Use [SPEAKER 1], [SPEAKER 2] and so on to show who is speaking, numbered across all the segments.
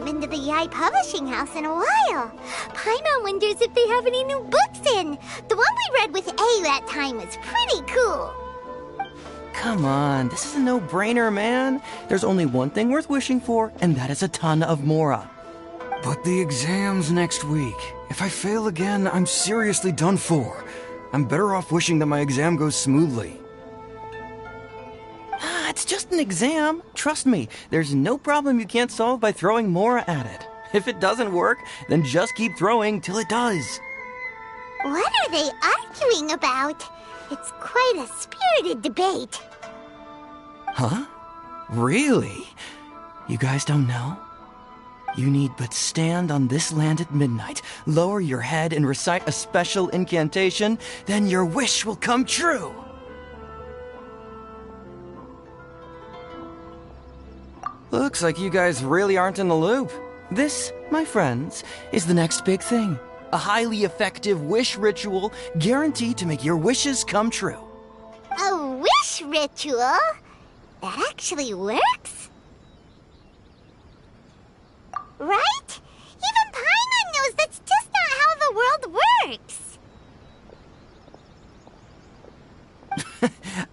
[SPEAKER 1] Been to the publishing house in a while. Paimon wonders if they have any new books in. The one we read with A that time was pretty cool.
[SPEAKER 2] Come on, this is a no-brainer, man. There's only one thing worth wishing for, and that is a ton of Mora.
[SPEAKER 3] But the exam's next week. If I fail again, I'm seriously done for. I'm better off wishing that my exam goes smoothly.
[SPEAKER 2] It's just an exam. Trust me, there's no problem you can't solve by throwing Mora at it. If it doesn't work, then just keep throwing till it does.
[SPEAKER 1] What are they arguing about? It's quite a spirited debate.
[SPEAKER 2] Huh? Really? You guys don't know? You need but stand on this land at midnight, lower your head and recite a special incantation, then your wish will come true. Looks like you guys really aren't in the loop. This, my friends, is the next big thing. A highly effective wish ritual guaranteed to make your wishes come true.
[SPEAKER 1] A wish ritual? That actually works? Right? Even Paimon knows that's just not how the world works.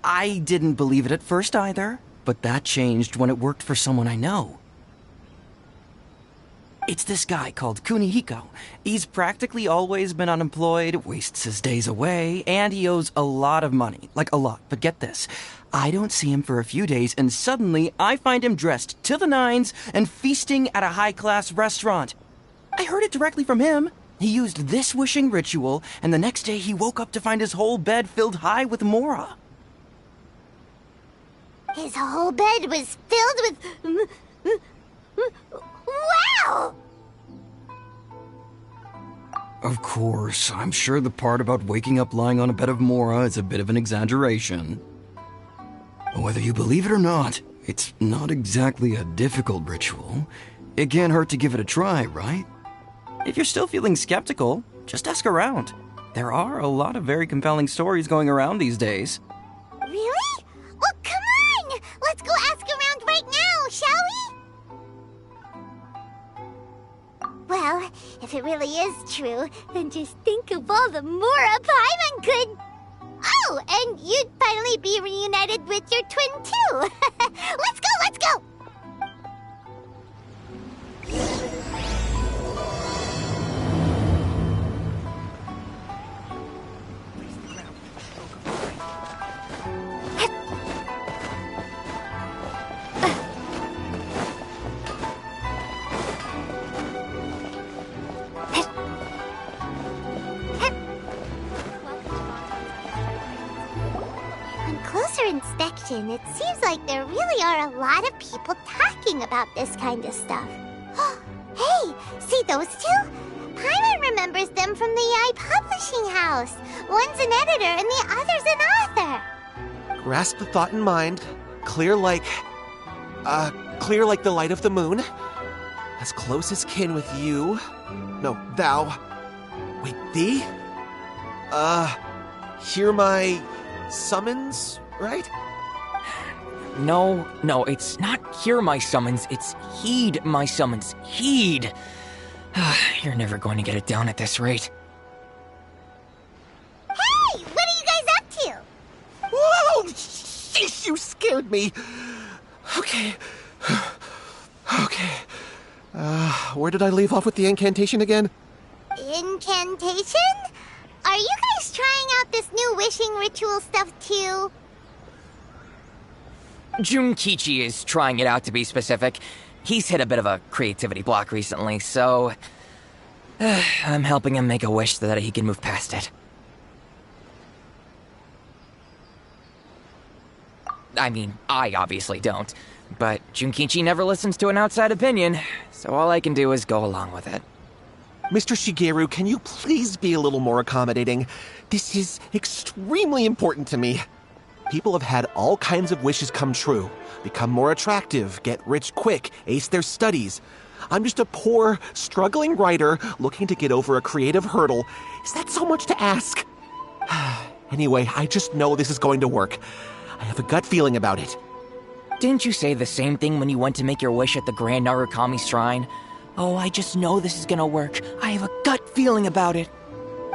[SPEAKER 2] I didn't believe it at first either. But that changed when it worked for someone I know. It's this guy called Kunihiko. He's practically always been unemployed, wastes his days away, and he owes a lot of money. Like a lot, but get this. I don't see him for a few days, and suddenly I find him dressed to the nines and feasting at a high-class restaurant. I heard it directly from him. He used this wishing ritual, and the next day he woke up to find his whole bed filled high with Mora.
[SPEAKER 1] His whole bed was filled with... Wow!
[SPEAKER 3] Of course, I'm sure the part about waking up lying on a bed of Mora is a bit of an exaggeration. Whether you believe it or not, it's not exactly a difficult ritual. It can't hurt to give it a try, right?
[SPEAKER 2] If you're still feeling skeptical, just ask around. There are a lot of very compelling stories going around these days.
[SPEAKER 1] Really? Well, come on! Let's go ask around right now, shall we? Well, if it really is true, then just think of all the Mora Paimon could... Oh, and you'd finally be reunited with your twin, too! Let's go, let's go! Inspection, it seems like there really are a lot of people talking about this kind of stuff. Hey, see those two? Paimon remembers them from the publishing house. One's an editor and the other's an author.
[SPEAKER 4] Grasp the thought in mind. Clear like the light of the moon. As close as kin with you. No, thou. Wait, thee? Hear my summons? Right?
[SPEAKER 5] No, it's not hear my summons, it's heed my summons. Heed! You're never going to get it down at this rate.
[SPEAKER 1] Hey! What are you guys up to?
[SPEAKER 4] Whoa! Sheesh, you scared me! Okay. Where did I leave off with the incantation again?
[SPEAKER 1] Incantation? Are you guys trying out this new wishing ritual stuff too?
[SPEAKER 5] Junkichi is trying it out, to be specific. He's hit a bit of a creativity block recently, so... I'm helping him make a wish so that he can move past it. I mean, I obviously don't. But Junkichi never listens to an outside opinion, so all I can do is go along with it.
[SPEAKER 4] Mr. Shigeru, can you please be a little more accommodating? This is extremely important to me. People have had all kinds of wishes come true. Become more attractive, get rich quick, ace their studies. I'm just a poor, struggling writer looking to get over a creative hurdle. Is that so much to ask? Anyway, I just know this is going to work. I have a gut feeling about it.
[SPEAKER 5] Didn't you say the same thing when you went to make your wish at the Grand Narukami Shrine? Oh, I just know this is gonna work. I have a gut feeling about it.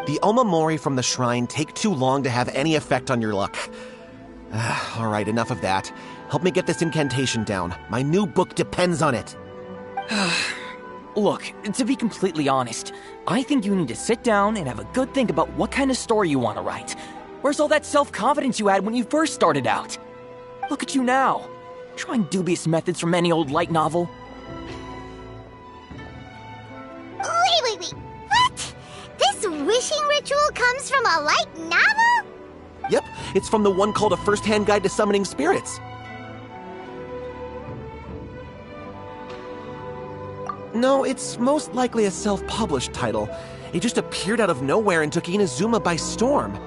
[SPEAKER 4] The omamori from the shrine take too long to have any effect on your luck. All right, enough of that. Help me get this incantation down. My new book depends on it.
[SPEAKER 5] Look, to be completely honest, I think you need to sit down and have a good think about what kind of story you want to write. Where's all that self-confidence you had when you first started out? Look at you now, trying dubious methods from any old light novel.
[SPEAKER 1] Wait. What? This wishing ritual comes from a light novel?
[SPEAKER 4] Yep, it's from the one called A First-Hand Guide to Summoning Spirits. No, it's most likely a self-published title. It just appeared out of nowhere and took Inazuma by storm.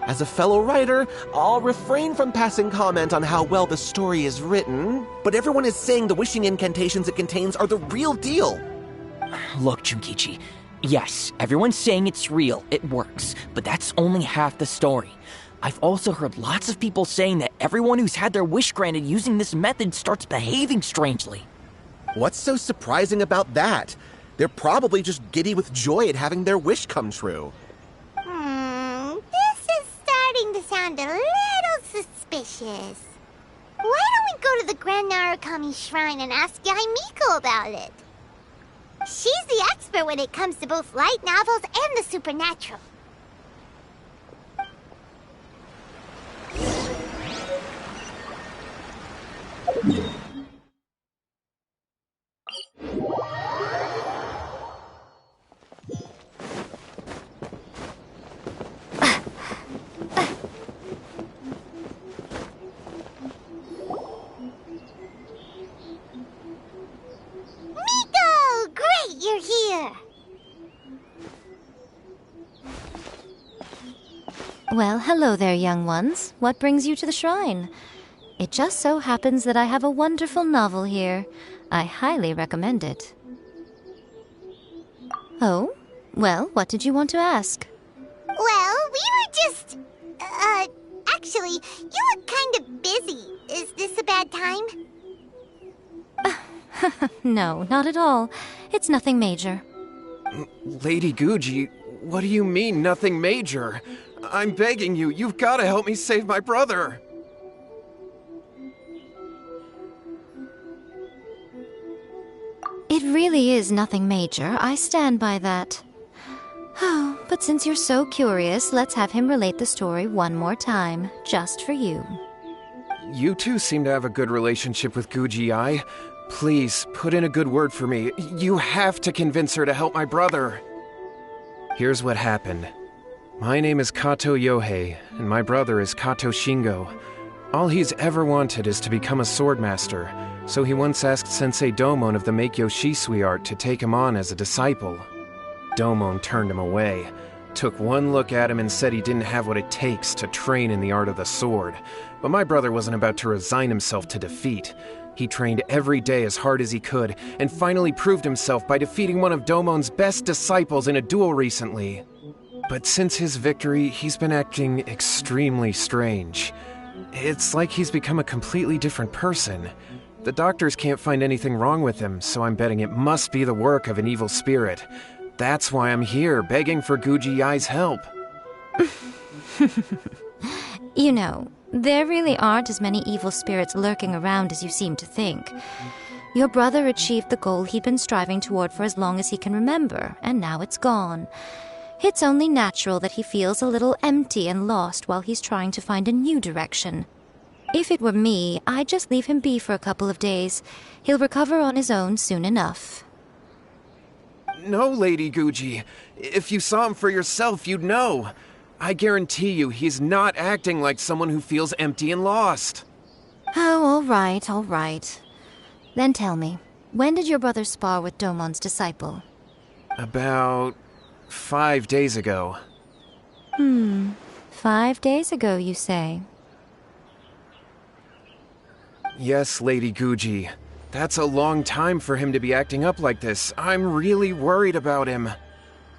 [SPEAKER 4] As a fellow writer, I'll refrain from passing comment on how well the story is written, but everyone is saying the wishing incantations it contains are the real deal.
[SPEAKER 5] Look, Junkichi, yes, everyone's saying it's real, it works, but that's only half the story. I've also heard lots of people saying that everyone who's had their wish granted using this method starts behaving strangely.
[SPEAKER 4] What's so surprising about that? They're probably just giddy with joy at having their wish come true.
[SPEAKER 1] This is starting to sound a little suspicious. Why don't we go to the Grand Narukami Shrine and ask Yaimiko about it? She's the expert when it comes to both light novels and the supernatural. You're here!
[SPEAKER 6] Well, hello there, young ones. What brings you to the shrine? It just so happens that I have a wonderful novel here. I highly recommend it. Oh? Well, what did you want to ask?
[SPEAKER 1] Well, we were just... actually, you look kind of busy. Is this a bad time?
[SPEAKER 6] No, not at all. It's nothing major.
[SPEAKER 7] Lady Guji, what do you mean, nothing major? I'm begging you, you've got to help me save my brother.
[SPEAKER 6] It really is nothing major. I stand by that. Oh, but since you're so curious, let's have him relate the story one more time, just for you.
[SPEAKER 7] You two seem to have a good relationship with Guji-ai. Please, put in a good word for me. You have to convince her to help my brother. Here's what happened. My name is Kato Yohei, and my brother is Kato Shingo. All he's ever wanted is to become a swordmaster, so he once asked Sensei Domon of the Meikyo Shisui art to take him on as a disciple. Domon turned him away, took one look at him and said he didn't have what it takes to train in the art of the sword. But my brother wasn't about to resign himself to defeat. He trained every day as hard as he could, and finally proved himself by defeating one of Domon's best disciples in a duel recently. But since his victory, he's been acting extremely strange. It's like he's become a completely different person. The doctors can't find anything wrong with him, so I'm betting it must be the work of an evil spirit. That's why I'm here, begging for Guji-ai's help.
[SPEAKER 6] You know, there really aren't as many evil spirits lurking around as you seem to think. Your brother achieved the goal he'd been striving toward for as long as he can remember, and now it's gone. It's only natural that he feels a little empty and lost while he's trying to find a new direction. If it were me, I'd just leave him be for a couple of days. He'll recover on his own soon enough.
[SPEAKER 7] No, Lady Guji. If you saw him for yourself, you'd know. I guarantee you he's not acting like someone who feels empty and lost.
[SPEAKER 6] Oh, all right. Then tell me, when did your brother spar with Domon's disciple?
[SPEAKER 7] About 5 days ago.
[SPEAKER 6] 5 days ago, you say?
[SPEAKER 7] Yes, Lady Guji. That's a long time for him to be acting up like this. I'm really worried about him.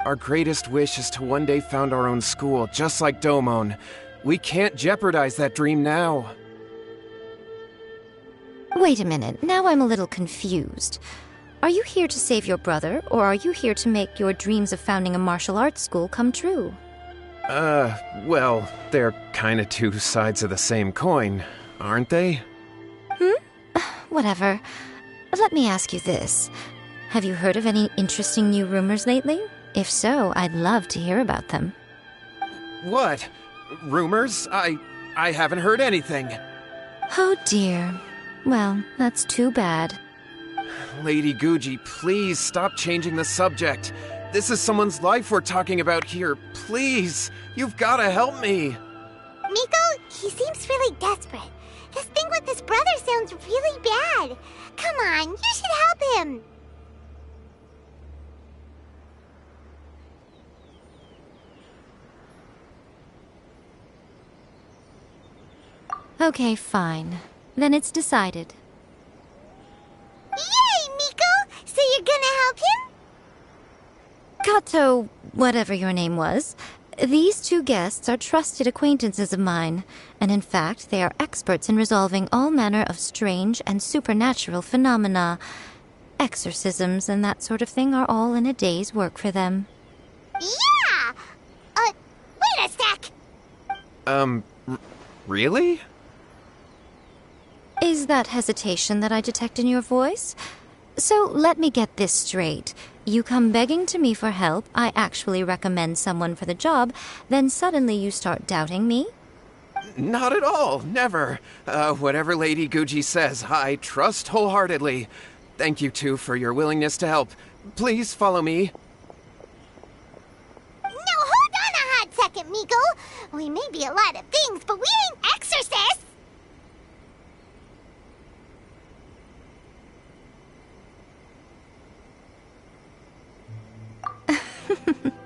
[SPEAKER 7] Our greatest wish is to one day found our own school, just like Domon. We can't jeopardize that dream now.
[SPEAKER 6] Wait a minute, now I'm a little confused. Are you here to save your brother, or are you here to make your dreams of founding a martial arts school come true?
[SPEAKER 7] Well, they're kinda two sides of the same coin, aren't they?
[SPEAKER 6] Whatever. Let me ask you this. Have you heard of any interesting new rumors lately? If so, I'd love to hear about them.
[SPEAKER 7] What? Rumors? I haven't heard anything.
[SPEAKER 6] Oh dear. Well, that's too bad.
[SPEAKER 7] Lady Guji, please stop changing the subject. This is someone's life we're talking about here. Please, you've gotta help me.
[SPEAKER 1] Miko, he seems really desperate. His thing with his brother sounds really bad. Come on, you should help him.
[SPEAKER 6] Okay, fine. Then it's decided.
[SPEAKER 1] Yay, Miko! So you're gonna help him?
[SPEAKER 6] Kato, whatever your name was, these two guests are trusted acquaintances of mine, and in fact, they are experts in resolving all manner of strange and supernatural phenomena. Exorcisms and that sort of thing are all in a day's work for them.
[SPEAKER 1] Yeah! Wait a sec!
[SPEAKER 7] Really?
[SPEAKER 6] Is that hesitation that I detect in your voice? So let me get this straight. You come begging to me for help, I actually recommend someone for the job, then suddenly you start doubting me?
[SPEAKER 7] Not at all, never. Whatever Lady Guji says, I trust wholeheartedly. Thank you two for your willingness to help. Please follow me.
[SPEAKER 1] No, hold on a hot second, Miko. We may be a lot of things, but we ain't exorcists.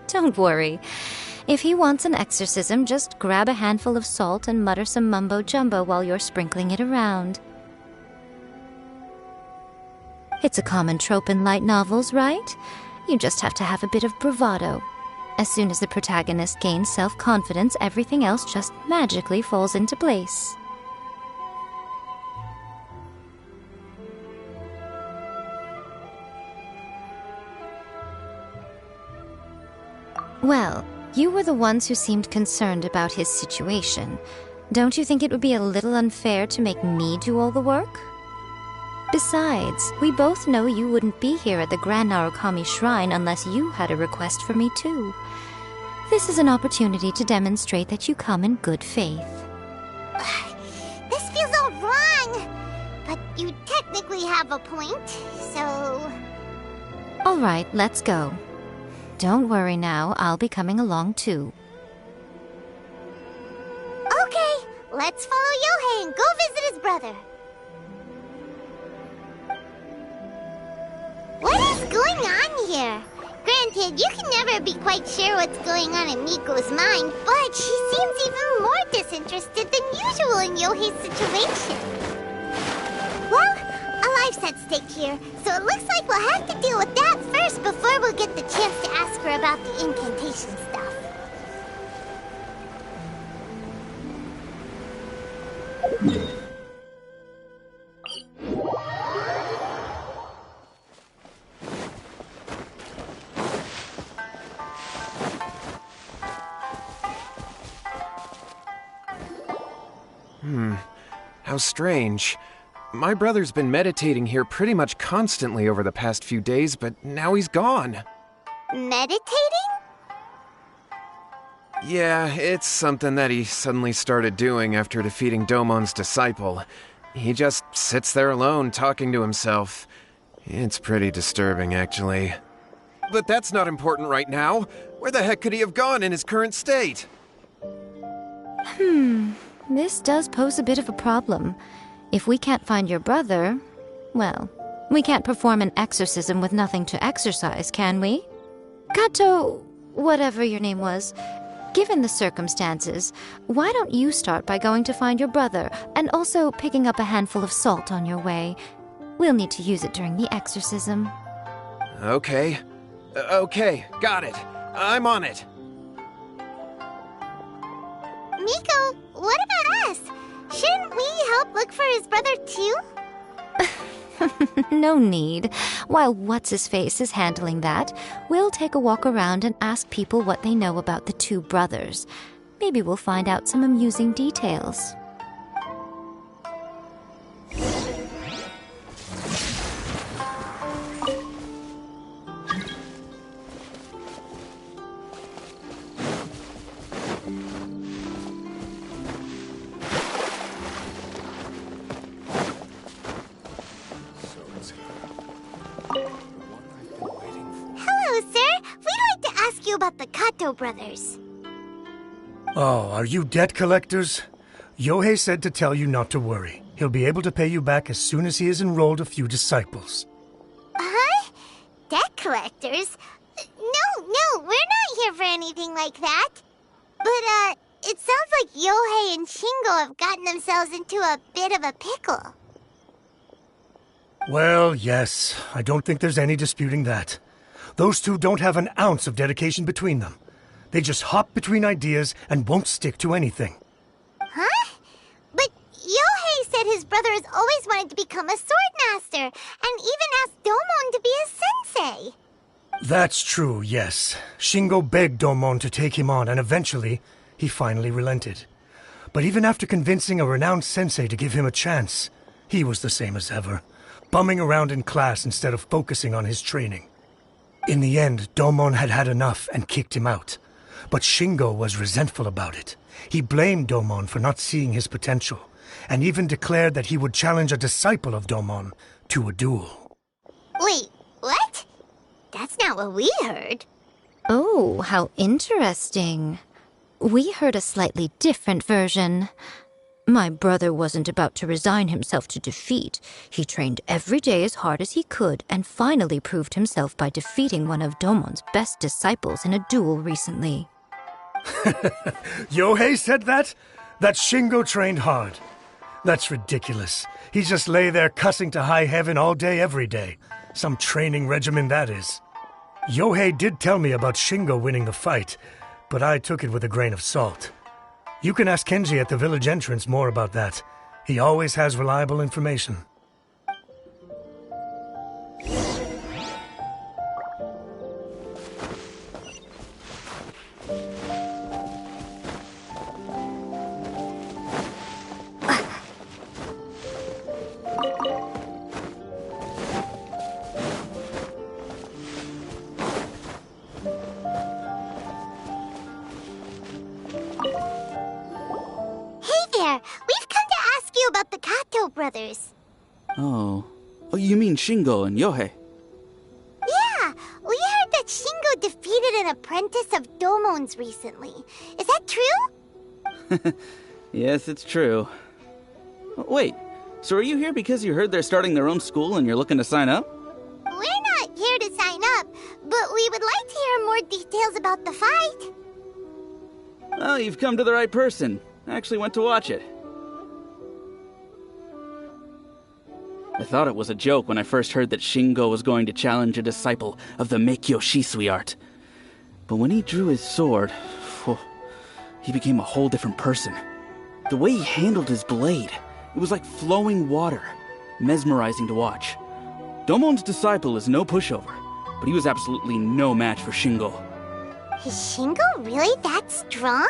[SPEAKER 6] Don't worry. If he wants an exorcism, just grab a handful of salt and mutter some mumbo-jumbo while you're sprinkling it around. It's a common trope in light novels, right? You just have to have a bit of bravado. As soon as the protagonist gains self-confidence, everything else just magically falls into place. Well, you were the ones who seemed concerned about his situation. Don't you think it would be a little unfair to make me do all the work? Besides, we both know you wouldn't be here at the Grand Narukami Shrine unless you had a request for me too. This is an opportunity to demonstrate that you come in good faith.
[SPEAKER 1] This feels all wrong. But you technically have a point, so...
[SPEAKER 6] All right, let's go. Don't worry now, I'll be coming along too.
[SPEAKER 1] Okay, let's follow Yohei and go visit his brother. What is going on here? Granted, you can never be quite sure what's going on in Miko's mind, but she seems even more disinterested than usual in Yohei's situation. Well, a life's at stake here, so it looks like we'll have to deal with that first before we'll get the chance to ask her about the incantation stuff.
[SPEAKER 7] How strange. My brother's been meditating here pretty much constantly over the past few days, but now he's gone.
[SPEAKER 1] Meditating?
[SPEAKER 7] Yeah, it's something that he suddenly started doing after defeating Domon's disciple. He just sits there alone, talking to himself. It's pretty disturbing, actually. But that's not important right now. Where the heck could he have gone in his current state?
[SPEAKER 6] This does pose a bit of a problem. If we can't find your brother, well, we can't perform an exorcism with nothing to exorcise, can we? Kato, whatever your name was, given the circumstances, why don't you start by going to find your brother, and also picking up a handful of salt on your way? We'll need to use it during the exorcism.
[SPEAKER 7] Okay. Okay, got it. I'm on it.
[SPEAKER 1] Miko, what about us? Shouldn't we help look for his brother too?
[SPEAKER 6] No need. While What's-His-Face is handling that, we'll take a walk around and ask people what they know about the two brothers. Maybe we'll find out some amusing details.
[SPEAKER 1] About the Kato brothers.
[SPEAKER 8] Oh, are you debt collectors? Yohei said to tell you not to worry. He'll be able to pay you back as soon as he has enrolled a few disciples.
[SPEAKER 1] Huh? Debt collectors? No, we're not here for anything like that. But, it sounds like Yohei and Shingo have gotten themselves into a bit of a pickle.
[SPEAKER 8] Well, yes, I don't think there's any disputing that. Those two don't have an ounce of dedication between them. They just hop between ideas and won't stick to anything.
[SPEAKER 1] Huh? But Yohei said his brother has always wanted to become a sword master, and even asked Domon to be his sensei.
[SPEAKER 8] That's true, yes. Shingo begged Domon to take him on, and eventually, he finally relented. But even after convincing a renowned sensei to give him a chance, he was the same as ever, bumming around in class instead of focusing on his training. In the end, Domon had had enough and kicked him out. But Shingo was resentful about it. He blamed Domon for not seeing his potential, and even declared that he would challenge a disciple of Domon to a duel.
[SPEAKER 1] Wait, what? That's not what we heard.
[SPEAKER 6] Oh, how interesting. We heard a slightly different version. My brother wasn't about to resign himself to defeat. He trained every day as hard as he could and finally proved himself by defeating one of Domon's best disciples in a duel recently.
[SPEAKER 8] Yohei said that? That Shingo trained hard. That's ridiculous. He just lay there cussing to high heaven all day every day. Some training regimen that is. Yohei did tell me about Shingo winning the fight, but I took it with a grain of salt. You can ask Kenji at the village entrance more about that. He always has reliable information.
[SPEAKER 1] About the Kato brothers.
[SPEAKER 9] Oh, you mean Shingo and Yohei?
[SPEAKER 1] Yeah, we heard that Shingo defeated an apprentice of Domon's recently. Is that true?
[SPEAKER 9] Yes, it's true. Wait, so are you here because you heard they're starting their own school and you're looking to sign up?
[SPEAKER 1] We're not here to sign up, but we would like to hear more details about the fight.
[SPEAKER 9] Well, you've come to the right person. I actually went to watch it. I thought it was a joke when I first heard that Shingo was going to challenge a disciple of the Meikyo Shisui art. But when he drew his sword, he became a whole different person. The way he handled his blade, it was like flowing water, mesmerizing to watch. Domon's disciple is no pushover, but he was absolutely no match for Shingo.
[SPEAKER 1] Is Shingo really that strong?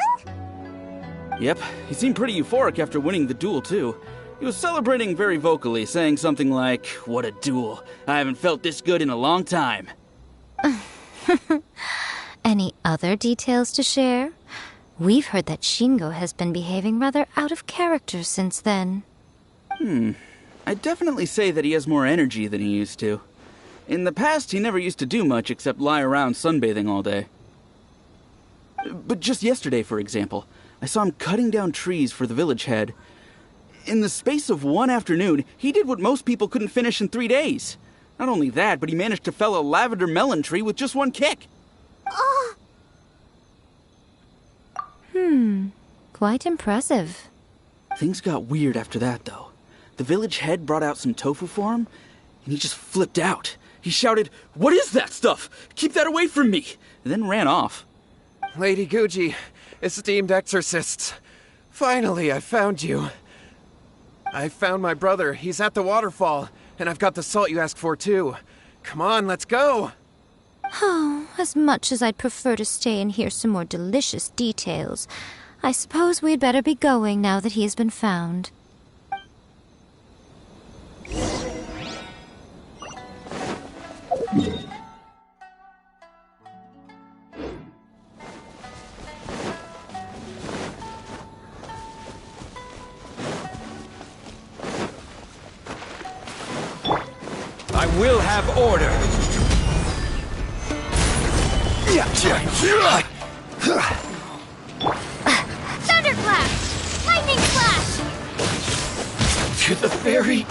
[SPEAKER 9] Yep, he seemed pretty euphoric after winning the duel too. He was celebrating very vocally, saying something like, "What a duel. I haven't felt this good in a long time."
[SPEAKER 6] Any other details to share? We've heard that Shingo has been behaving rather out of character since then.
[SPEAKER 9] I'd definitely say that he has more energy than he used to. In the past, he never used to do much except lie around sunbathing all day. But just yesterday, for example, I saw him cutting down trees for the village head. In the space of one afternoon, he did what most people couldn't finish in 3 days. Not only that, but he managed to fell a lavender melon tree with just one kick.
[SPEAKER 1] Oh!
[SPEAKER 6] Quite impressive.
[SPEAKER 9] Things got weird after that, though. The village head brought out some tofu for him, and he just flipped out. He shouted, "What is that stuff? Keep that away from me!" and then ran off.
[SPEAKER 7] Lady Guji, esteemed exorcists. Finally, I found you. I found my brother. He's at the waterfall, and I've got the salt you asked for, too. Come on, let's go!
[SPEAKER 6] Oh, as much as I'd prefer to stay and hear some more delicious details, I suppose we'd better be going now that he has been found.
[SPEAKER 3] I will have order.
[SPEAKER 1] Thunderclap! Lightning flash!
[SPEAKER 3] To the very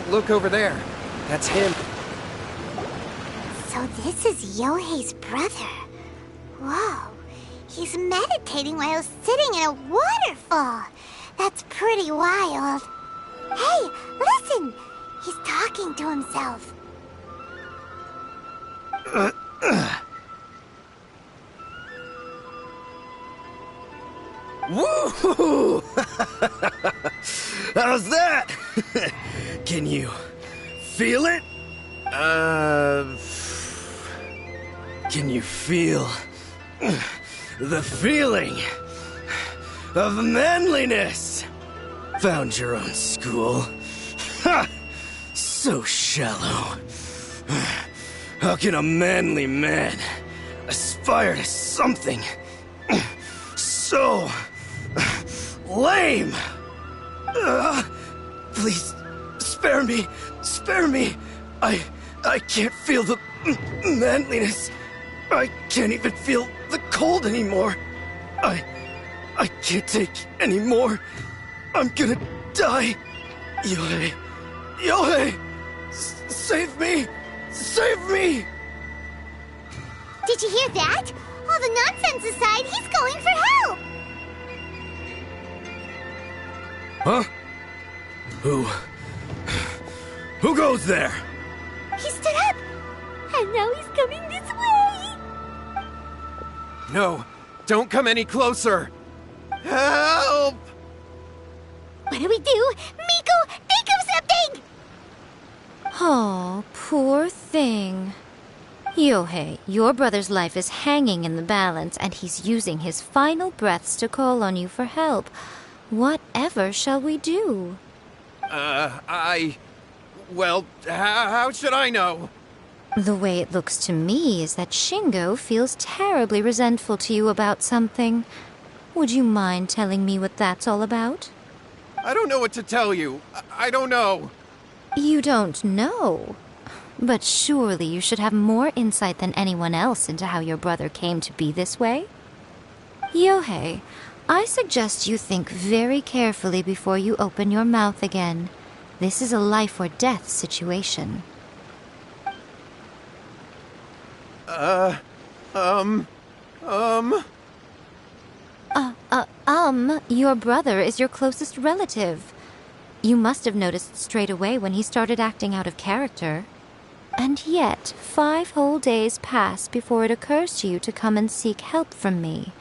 [SPEAKER 7] Look over there. That's him.
[SPEAKER 1] So this is Yohei's brother. Whoa. He's meditating while sitting in a waterfall. That's pretty wild. Hey, listen! He's talking to himself.
[SPEAKER 3] Woo! How's that? Can you feel it? Can you feel the feeling of manliness? Found your own school. Ha! So shallow. How can a manly man aspire to something so lame? Please, spare me. Spare me. I can't feel the manliness. I can't even feel the cold anymore. I can't take any more. I'm gonna die. Yohei. Yohei! Save me! Save me!
[SPEAKER 1] Did you hear that? All the nonsense aside, he's going for help!
[SPEAKER 3] Huh? Who goes there?
[SPEAKER 1] He stood up! And now he's coming this way!
[SPEAKER 7] No, don't come any closer. Help!
[SPEAKER 1] What do we do? Miko, think of something!
[SPEAKER 6] Oh, poor thing. Yohei, your brother's life is hanging in the balance, and he's using his final breaths to call on you for help. Whatever shall we do?
[SPEAKER 7] Well, how should I know?
[SPEAKER 6] The way it looks to me is that Shingo feels terribly resentful to you about something. Would you mind telling me what that's all about?
[SPEAKER 7] I don't know what to tell you. I don't know.
[SPEAKER 6] You don't know? But surely you should have more insight than anyone else into how your brother came to be this way? Yohei, I suggest you think very carefully before you open your mouth again. This is a life or death situation. Your brother is your closest relative. You must have noticed straight away when he started acting out of character. And yet, 5 whole days pass before it occurs to you to come and seek help from me.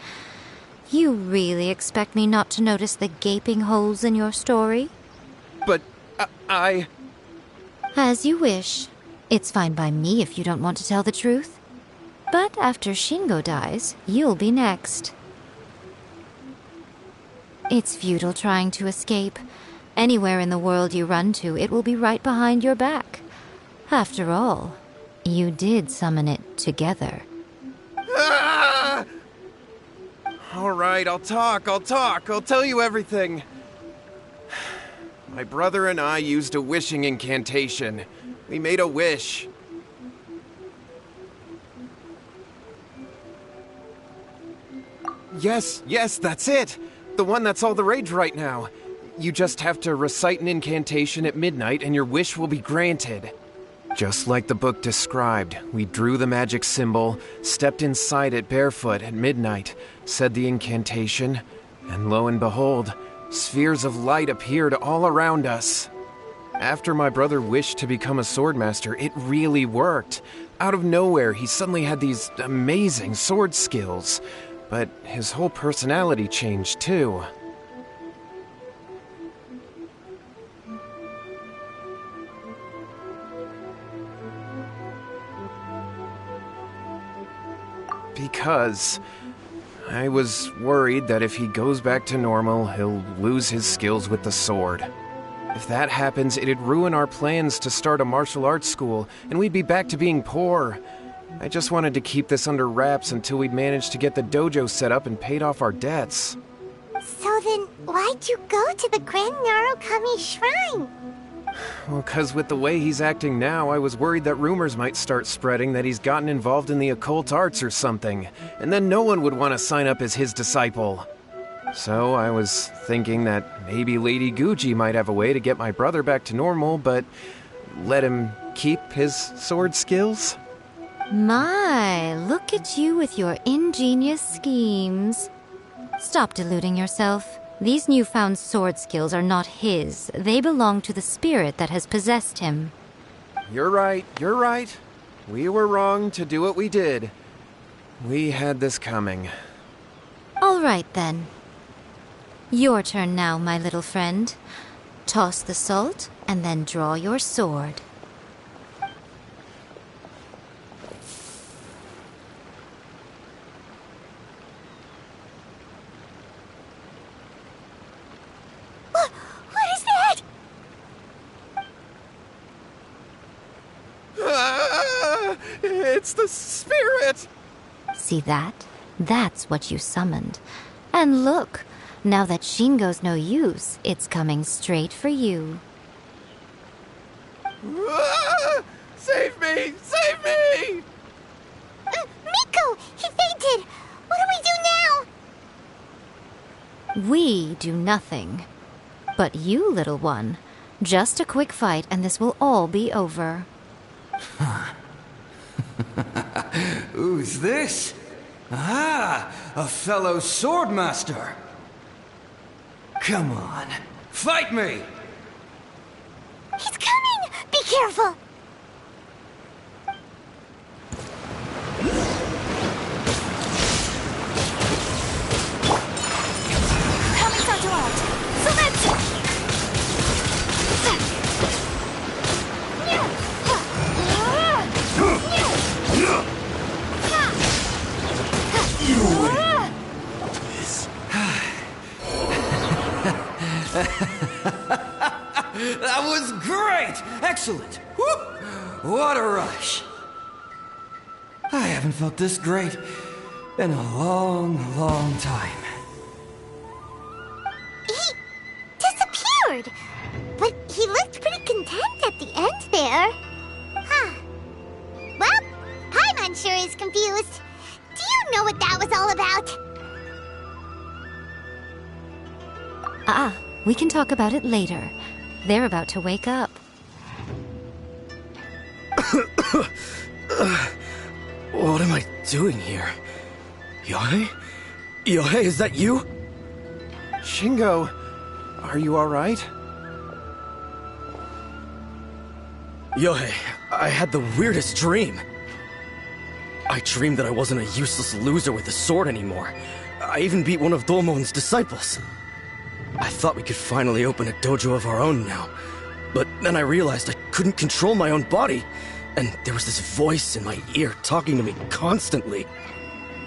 [SPEAKER 6] You really expect me not to notice the gaping holes in your story?
[SPEAKER 7] But I...
[SPEAKER 6] As you wish. It's fine by me if you don't want to tell the truth. But after Shingo dies, you'll be next. It's futile trying to escape. Anywhere in the world you run to, it will be right behind your back. After all, you did summon it together.
[SPEAKER 7] Ah! All right, I'll talk. I'll tell you everything. My brother and I used a wishing incantation. We made a wish. Yes, that's it. The one that's all the rage right now. You just have to recite an incantation at midnight and your wish will be granted. Just like the book described, we drew the magic symbol, stepped inside it barefoot at midnight, said the incantation, and lo and behold, spheres of light appeared all around us. After my brother wished to become a swordmaster, it really worked. Out of nowhere, he suddenly had these amazing sword skills. But his whole personality changed too. Because I was worried that if he goes back to normal, he'll lose his skills with the sword. If that happens, it'd ruin our plans to start a martial arts school, and we'd be back to being poor. I just wanted to keep this under wraps until we'd managed to get the dojo set up and paid off our debts.
[SPEAKER 1] So then, why'd you go to the Grand Narukami Shrine?
[SPEAKER 7] Well, 'cause with the way he's acting now, I was worried that rumors might start spreading that he's gotten involved in the occult arts or something, and then no one would want to sign up as his disciple. So I was thinking that maybe Lady Guji might have a way to get my brother back to normal, but let him keep his sword skills?
[SPEAKER 6] My, look at you with your ingenious schemes. Stop deluding yourself. These newfound sword skills are not his. They belong to the spirit that has possessed him.
[SPEAKER 7] You're right. We were wrong to do what we did. We had this coming.
[SPEAKER 6] All right, then. Your turn now, my little friend. Toss the salt, and then draw your sword.
[SPEAKER 1] What is that?
[SPEAKER 7] It's the spirit!
[SPEAKER 6] See that? That's what you summoned. And look, now that Shingo's no use, it's coming straight for you.
[SPEAKER 7] Save me! Save me!
[SPEAKER 1] Miko! He fainted! What do we do now?
[SPEAKER 6] We do nothing. But you, little one, just a quick fight and this will all be over.
[SPEAKER 3] Who's this? Ah, a fellow swordmaster. Come on, fight me!
[SPEAKER 1] He's coming! Be careful! Coming out! So let's...
[SPEAKER 3] That was great! Excellent! Whoop! What a rush! I haven't felt this great in a long, long time.
[SPEAKER 1] He disappeared! But he looked pretty content at the end there. Huh.
[SPEAKER 6] We can talk about it later. They're about to wake up.
[SPEAKER 3] What am I doing here? Yohei? Yohei, is that you?
[SPEAKER 7] Shingo, are you alright?
[SPEAKER 3] Yohei, I had the weirdest dream. I dreamed that I wasn't a useless loser with a sword anymore. I even beat one of Domon's disciples. I thought we could finally open a dojo of our own now. But then I realized I couldn't control my own body. And there was this voice in my ear talking to me constantly.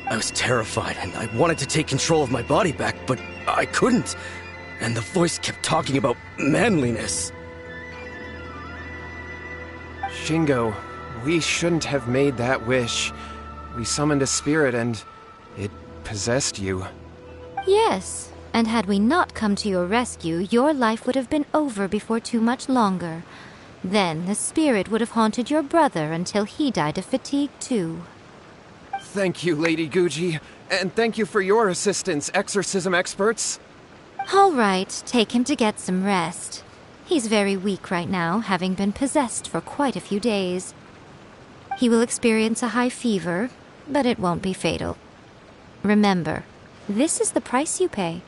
[SPEAKER 3] I was terrified and I wanted to take control of my body back, but I couldn't. And the voice kept talking about manliness.
[SPEAKER 7] Shingo, we shouldn't have made that wish. We summoned a spirit and it possessed you.
[SPEAKER 6] Yes, and had we not come to your rescue, your life would have been over before too much longer. Then the spirit would have haunted your brother until he died of fatigue too.
[SPEAKER 7] Thank you, Lady Guji, and thank you for your assistance, exorcism experts.
[SPEAKER 6] All right, take him to get some rest. He's very weak right now, having been possessed for quite a few days. He will experience a high fever, but it won't be fatal. Remember, this is the price you pay.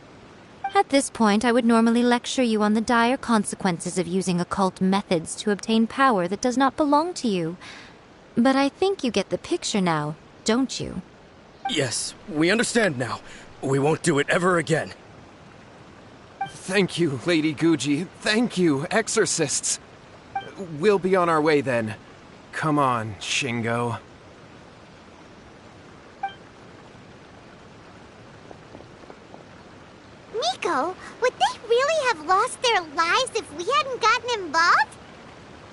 [SPEAKER 6] At this point, I would normally lecture you on the dire consequences of using occult methods to obtain power that does not belong to you. But I think you get the picture now, don't you?
[SPEAKER 3] Yes, we understand now. We won't do it ever again.
[SPEAKER 7] Thank you, Lady Guji. Thank you, exorcists. We'll be on our way then. Come on, Shingo.
[SPEAKER 1] Miko, would they really have lost their lives if we hadn't gotten involved?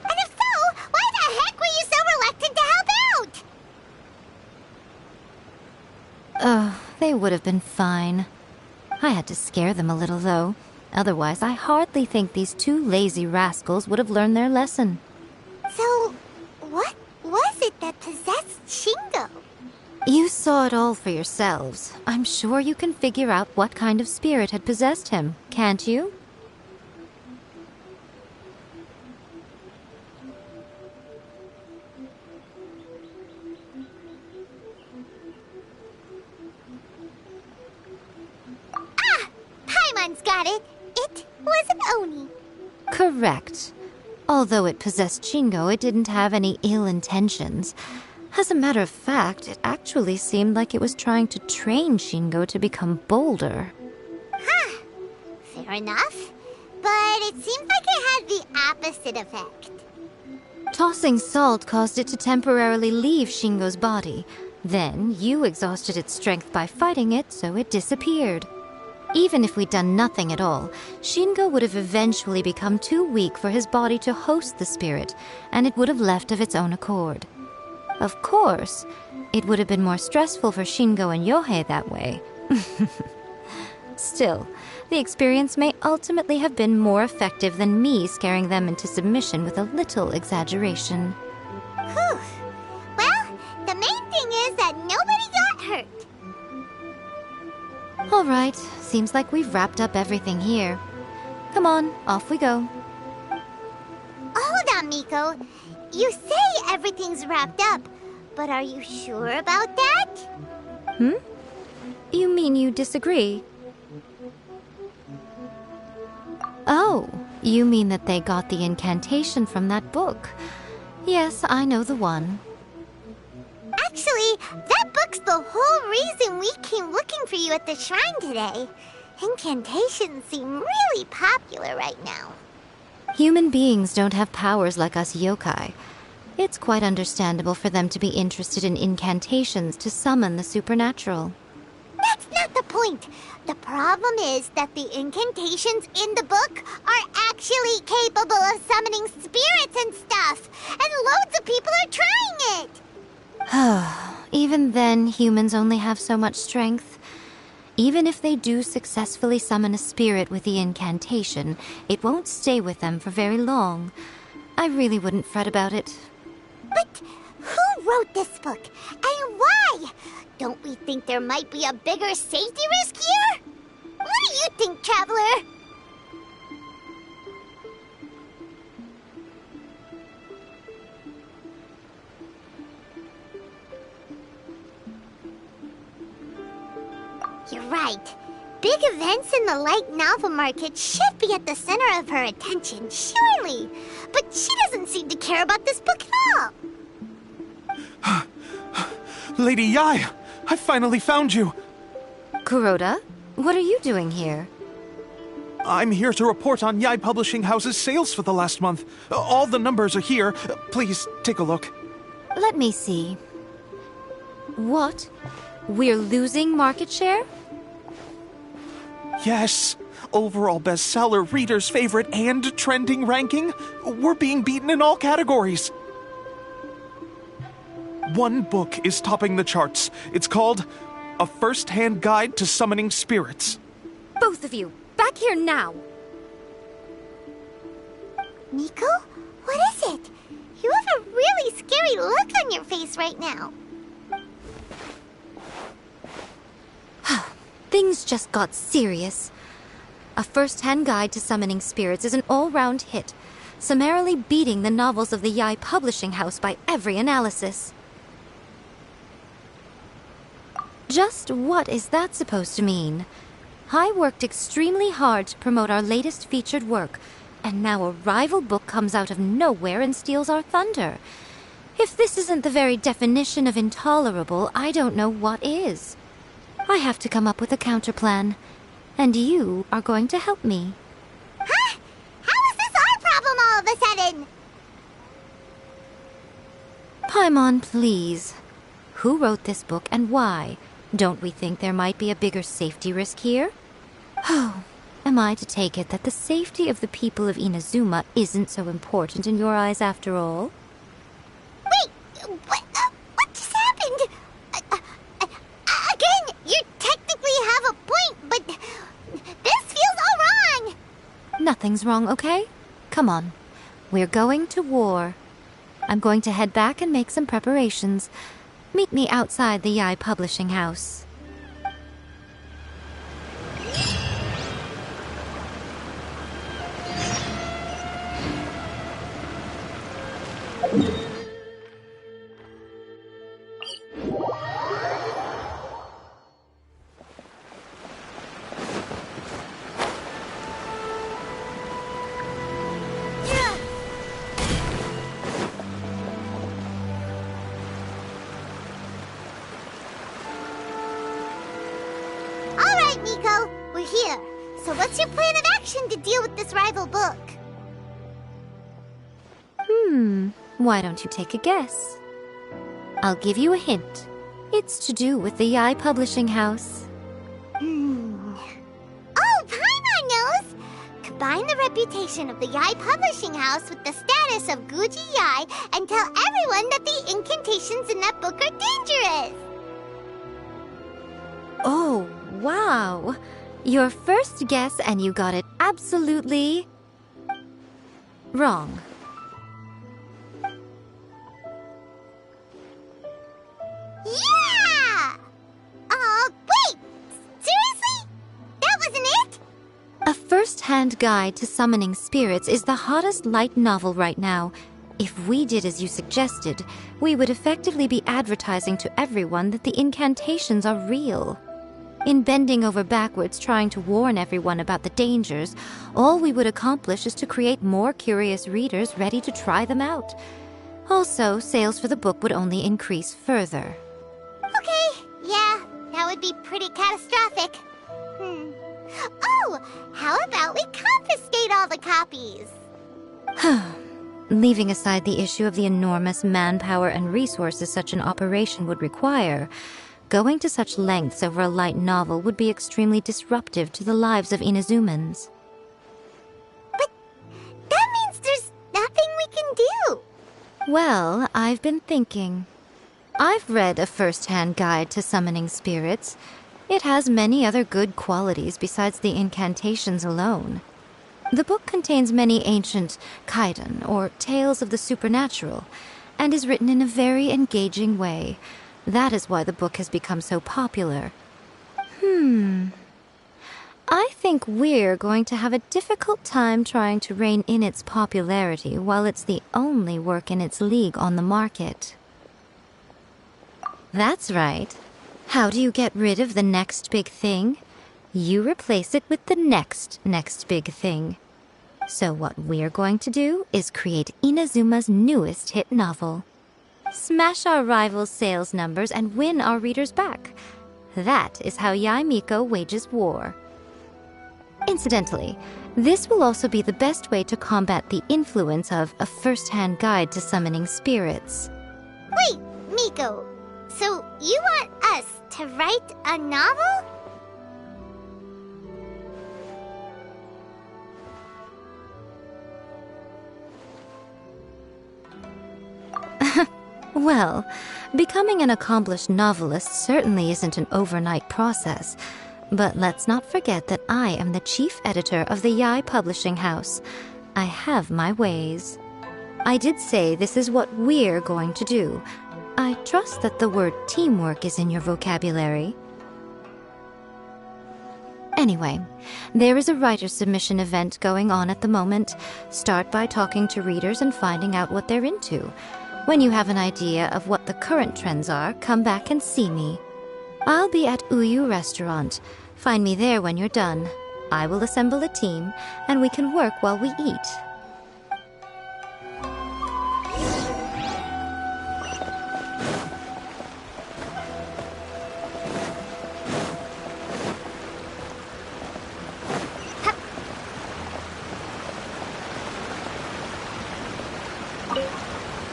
[SPEAKER 1] And if so, why the heck were you so reluctant to help out?
[SPEAKER 6] Oh, they would have been fine. I had to scare them a little, though. Otherwise, I hardly think these two lazy rascals would have learned their lesson.
[SPEAKER 1] So, what was it that possessed Shingo?
[SPEAKER 6] You saw it all for yourselves. I'm sure you can figure out what kind of spirit had possessed him, can't you?
[SPEAKER 1] Ah! Paimon's got it! It was an Oni.
[SPEAKER 6] Correct. Although it possessed Shingo, it didn't have any ill intentions. As a matter of fact, it actually seemed like it was trying to train Shingo to become bolder.
[SPEAKER 1] Huh. Fair enough. But it seems like it had the opposite effect.
[SPEAKER 6] Tossing salt caused it to temporarily leave Shingo's body. Then, you exhausted its strength by fighting it, so it disappeared. Even if we'd done nothing at all, Shingo would have eventually become too weak for his body to host the spirit, and it would have left of its own accord. Of course, it would have been more stressful for Shingo and Yohei that way. Still, the experience may ultimately have been more effective than me scaring them into submission with a little exaggeration.
[SPEAKER 1] Whew. Well, the main thing is that nobody got hurt.
[SPEAKER 6] All right, seems like we've wrapped up everything here. Come on, off we go.
[SPEAKER 1] Hold on, Miko. You say everything's wrapped up, but are you sure about that?
[SPEAKER 6] You mean you disagree? Oh, you mean that they got the incantation from that book. Yes, I know the one.
[SPEAKER 1] Actually, that book's the whole reason we came looking for you at the shrine today. Incantations seem really popular right now.
[SPEAKER 6] Human beings don't have powers like us yokai. It's quite understandable for them to be interested in incantations to summon the supernatural.
[SPEAKER 1] That's not the point. The problem is that the incantations in the book are actually capable of summoning spirits and stuff, and loads of people are trying it.
[SPEAKER 6] Even then, humans only have so much strength. Even if they do successfully summon a spirit with the incantation, it won't stay with them for very long. I really wouldn't fret about it.
[SPEAKER 1] But who wrote this book, and why? Don't we think there might be a bigger safety risk here? What do you think, Traveler? right. Big events in the light novel market should be at the center of her attention, surely. But she doesn't seem to care about this book at all.
[SPEAKER 10] Lady Yai, I finally found you.
[SPEAKER 6] Kuroda, what are you doing here?
[SPEAKER 10] I'm here to report on Yai Publishing House's sales for the last month. All the numbers are here. Please, take a look.
[SPEAKER 6] Let me see. What? We're losing market share?
[SPEAKER 10] Yes. Overall bestseller, reader's favorite, and trending ranking. We're being beaten in all categories. One book is topping the charts. It's called A First-Hand Guide to Summoning Spirits.
[SPEAKER 6] Both of you, back here now!
[SPEAKER 1] Nico? What is it? You have a really scary look on your face right now.
[SPEAKER 6] Things just got serious. A First-Hand Guide to Summoning Spirits is an all-round hit, summarily beating the novels of the Yai Publishing House by every analysis. Just what is that supposed to mean? I worked extremely hard to promote our latest featured work, and now a rival book comes out of nowhere and steals our thunder. If this isn't the very definition of intolerable, I don't know what is. I have to come up with a counterplan, and you are going to help me.
[SPEAKER 1] Huh? How is this our problem all of a sudden?
[SPEAKER 6] Paimon, please. Who wrote this book and why? Don't we think there might be a bigger safety risk here? Oh, am I to take it that the safety of the people of Inazuma isn't so important in your eyes after all?
[SPEAKER 1] Wait, what just happened? Again, you technically have a point, but this feels all wrong.
[SPEAKER 6] Nothing's wrong, okay? Come on. We're going to war. I'm going to head back and make some preparations. Meet me outside the Yai Publishing House.
[SPEAKER 1] Nico, we're here. So what's your plan of action to deal with this rival book?
[SPEAKER 6] Why don't you take a guess? I'll give you a hint. It's to do with the Yai Publishing House.
[SPEAKER 1] Oh, Paimon knows! Combine the reputation of the Yai Publishing House with the status of Guji Yai and tell everyone that the incantations in that book are dangerous!
[SPEAKER 6] Oh, wow. Your first guess and you got it absolutely wrong.
[SPEAKER 1] Yeah! Wait! Seriously? That wasn't it?
[SPEAKER 6] A First-Hand Guide to Summoning Spirits is the hottest light novel right now. If we did as you suggested, we would effectively be advertising to everyone that the incantations are real. In bending over backwards trying to warn everyone about the dangers, all we would accomplish is to create more curious readers ready to try them out. Also, sales for the book would only increase further.
[SPEAKER 1] Okay, yeah, that would be pretty catastrophic. Oh, how about we confiscate all the copies?
[SPEAKER 6] Leaving aside the issue of the enormous manpower and resources such an operation would require, going to such lengths over a light novel would be extremely disruptive to the lives of Inazumans.
[SPEAKER 1] But that means there's nothing we can do.
[SPEAKER 6] Well, I've been thinking. I've read A First-Hand Guide to Summoning Spirits. It has many other good qualities besides the incantations alone. The book contains many ancient kaidan, or tales of the supernatural, and is written in a very engaging way. That is why the book has become so popular. I think we're going to have a difficult time trying to rein in its popularity while it's the only work in its league on the market. That's right. How do you get rid of the next big thing? You replace it with the next big thing. So what we're going to do is create Inazuma's newest hit novel. Smash our rival's sales numbers and win our readers back. That is how Yae Miko wages war. Incidentally, this will also be the best way to combat the influence of a first-hand guide to summoning spirits.
[SPEAKER 1] Wait, Miko, so you want us to write a novel?
[SPEAKER 6] Well, becoming an accomplished novelist certainly isn't an overnight process. But let's not forget that I am the chief editor of the Yae Publishing House. I have my ways. I did say this is what we're going to do. I trust that the word teamwork is in your vocabulary. Anyway, there is a writer submission event going on at the moment. Start by talking to readers and finding out what they're into. When you have an idea of what the current trends are, come back and see me. I'll be at Uyu Restaurant. Find me there when you're done. I will assemble a team, and we can work while we eat.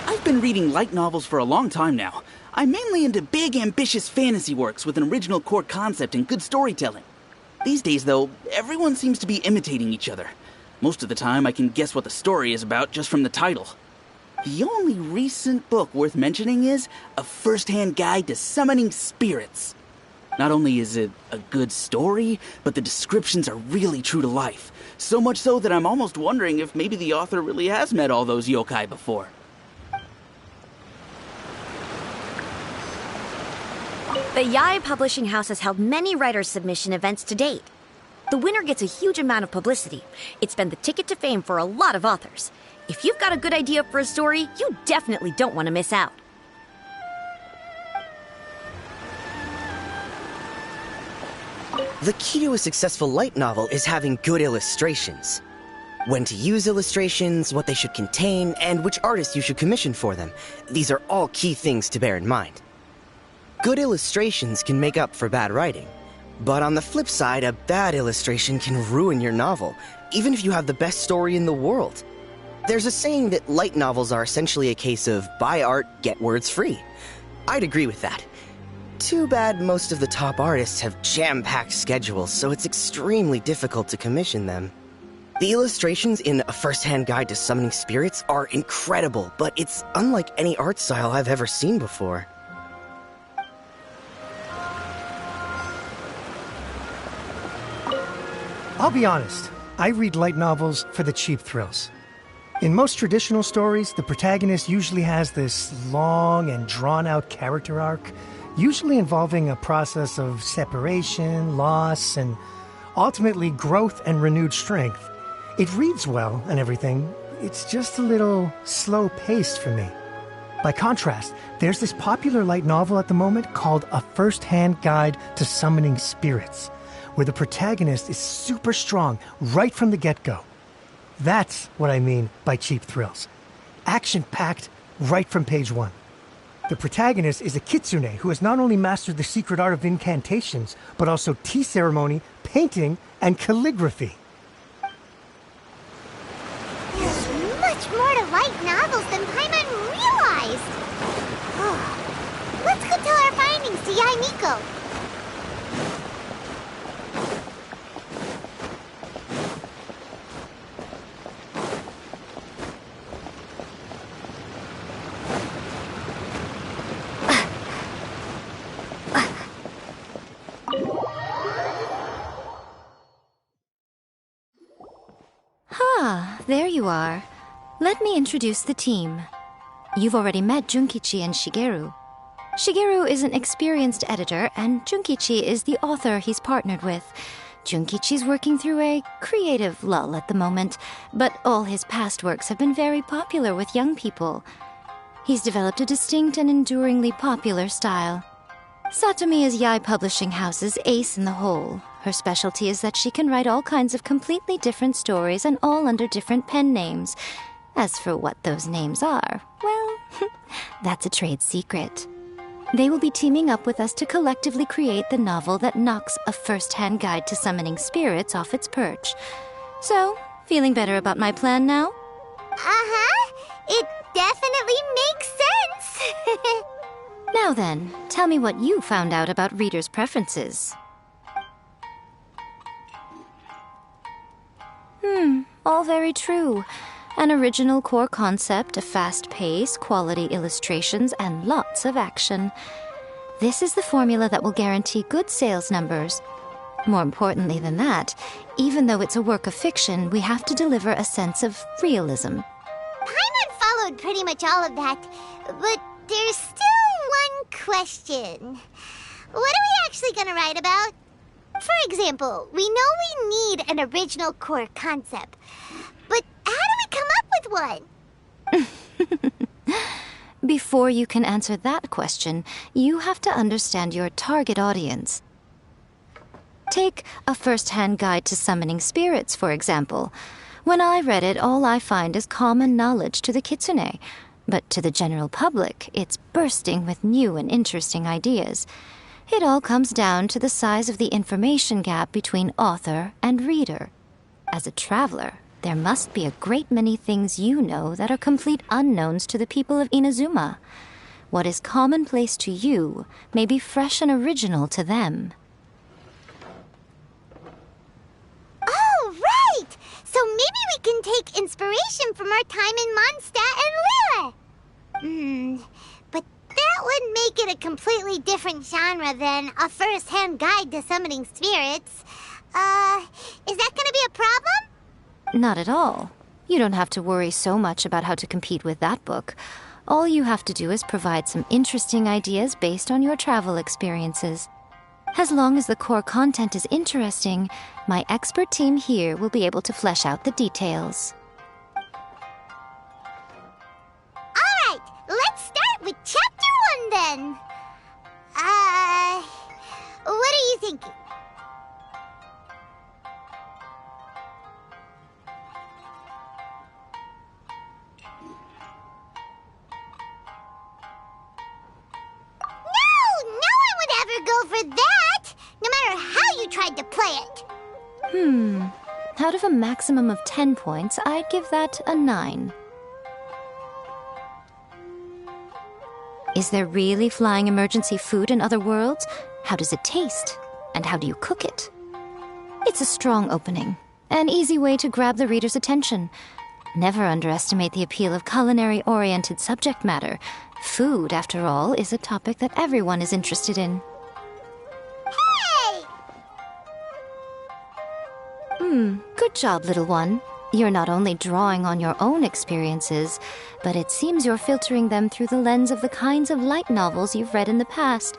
[SPEAKER 9] I've been reading light novels for a long time now. I'm mainly into big, ambitious fantasy works with an original core concept and good storytelling. These days, though, everyone seems to be imitating each other. Most of the time, I can guess what the story is about just from the title. The only recent book worth mentioning is A First-Hand Guide to Summoning Spirits. Not only is it a good story, but the descriptions are really true to life. So much so that I'm almost wondering if maybe the author really has met all those yokai before.
[SPEAKER 11] The Yae Publishing House has held many writer submission events to date. The winner gets a huge amount of publicity. It's been the ticket to fame for a lot of authors. If you've got a good idea for a story, you definitely don't want to miss out.
[SPEAKER 12] The key to a successful light novel is having good illustrations. When to use illustrations, what they should contain, and which artist you should commission for them. These are all key things to bear in mind. Good illustrations can make up for bad writing. But on the flip side, a bad illustration can ruin your novel, even if you have the best story in the world. There's a saying that light novels are essentially a case of buy art, get words free. I'd agree with that. Too bad most of the top artists have jam-packed schedules, so it's extremely difficult to commission them. The illustrations in A First-Hand Guide to Summoning Spirits are incredible, but it's unlike any art style I've ever seen before.
[SPEAKER 8] I'll be honest, I read light novels for the cheap thrills. In most traditional stories, the protagonist usually has this long and drawn-out character arc, usually involving a process of separation, loss, and ultimately growth and renewed strength. It reads well and everything, it's just a little slow-paced for me. By contrast, there's this popular light novel at the moment called A First-Hand Guide to Summoning Spirits, where the protagonist is super strong right from the get-go. That's what I mean by cheap thrills. Action-packed right from page one. The protagonist is a kitsune who has not only mastered the secret art of incantations, but also tea ceremony, painting, and calligraphy.
[SPEAKER 1] There's much more to light novels than Paimon realized. Let's go tell our findings to Yae Miko.
[SPEAKER 6] There you are. Let me introduce the team. You've already met Junkichi and Shigeru. Shigeru is an experienced editor, and Junkichi is the author he's partnered with. Junkichi's working through a creative lull at the moment, but all his past works have been very popular with young people. He's developed a distinct and enduringly popular style. Satomi is Yai Publishing House's ace in the hole. Her specialty is that she can write all kinds of completely different stories and all under different pen names. As for what those names are, well, that's a trade secret. They will be teaming up with us to collectively create the novel that knocks a first-hand guide to summoning spirits off its perch. So, feeling better about my plan now?
[SPEAKER 1] Uh-huh. It definitely makes sense.
[SPEAKER 6] Now then, tell me what you found out about readers' preferences. All very true. An original core concept, a fast pace, quality illustrations, and lots of action. This is the formula that will guarantee good sales numbers. More importantly than that, even though it's a work of fiction, we have to deliver a sense of realism.
[SPEAKER 1] Paimon followed pretty much all of that, but there's still one question. What are we actually gonna write about? For example, we know we need an original core concept, but how do we come up with one?
[SPEAKER 6] Before you can answer that question, you have to understand your target audience. Take a first-hand guide to summoning spirits, for example. When I read it, all I find is common knowledge to the kitsune. But to the general public, it's bursting with new and interesting ideas. It all comes down to the size of the information gap between author and reader. As a traveler, there must be a great many things you know that are complete unknowns to the people of Inazuma. What is commonplace to you may be fresh and original to them.
[SPEAKER 1] Oh, right! So maybe we can take inspiration from our time in Mondstadt and Liyue. But that would make it a completely different genre than a first-hand guide to summoning spirits. Is that gonna be a problem?
[SPEAKER 6] Not at all. You don't have to worry so much about how to compete with that book. All you have to do is provide some interesting ideas based on your travel experiences. As long as the core content is interesting, my expert team here will be able to flesh out the details.
[SPEAKER 1] Alright, let's start with Chapter 1 then. What are you thinking? Go for that, no matter how you tried to play it.
[SPEAKER 6] Out of a maximum of 10 points, I'd give that a 9. Is there really flying emergency food in other worlds? How does it taste? And how do you cook it? It's a strong opening, an easy way to grab the reader's attention. Never underestimate the appeal of culinary-oriented subject matter. Food, after all, is a topic that everyone is interested in. Good job, little one. You're not only drawing on your own experiences, but it seems you're filtering them through the lens of the kinds of light novels you've read in the past.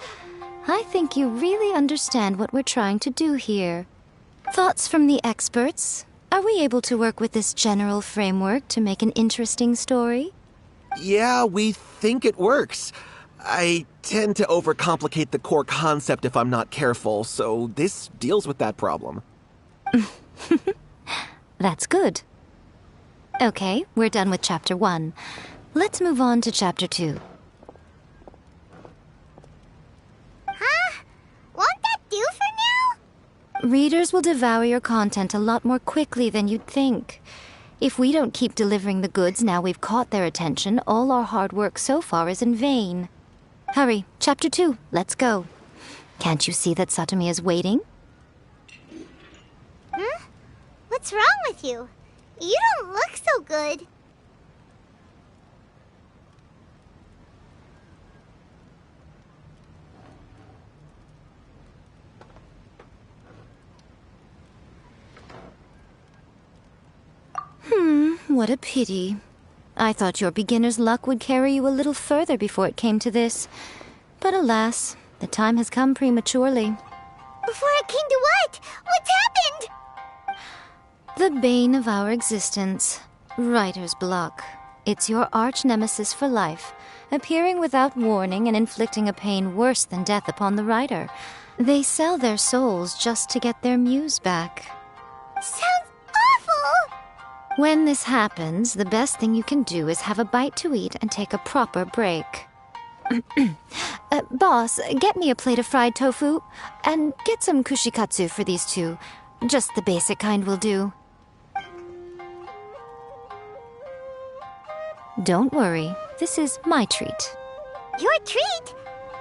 [SPEAKER 6] I think you really understand what we're trying to do here. Thoughts from the experts? Are we able to work with this general framework to make an interesting story?
[SPEAKER 4] Yeah, we think it works. I tend to overcomplicate the core concept if I'm not careful, so this deals with that problem.
[SPEAKER 6] That's good. Okay, we're done with Chapter 1. Let's move on to Chapter 2.
[SPEAKER 1] Huh? Won't that do for now?
[SPEAKER 6] Readers will devour your content a lot more quickly than you'd think. If we don't keep delivering the goods now we've caught their attention, all our hard work so far is in vain. Hurry, Chapter 2, let's go. Can't you see that Satomi is waiting?
[SPEAKER 1] What's wrong with you? You don't look so good.
[SPEAKER 6] What a pity. I thought your beginner's luck would carry you a little further before it came to this. But alas, the time has come prematurely.
[SPEAKER 1] Before it came to what? What's happened?
[SPEAKER 6] The bane of our existence. Writer's block. It's your arch nemesis for life, appearing without warning and inflicting a pain worse than death upon the writer. They sell their souls just to get their muse back.
[SPEAKER 1] Sounds awful!
[SPEAKER 6] When this happens, the best thing you can do is have a bite to eat and take a proper break. Boss, get me a plate of fried tofu, and get some kushikatsu for these two. Just the basic kind will do. Don't worry, this is my treat.
[SPEAKER 1] Your treat?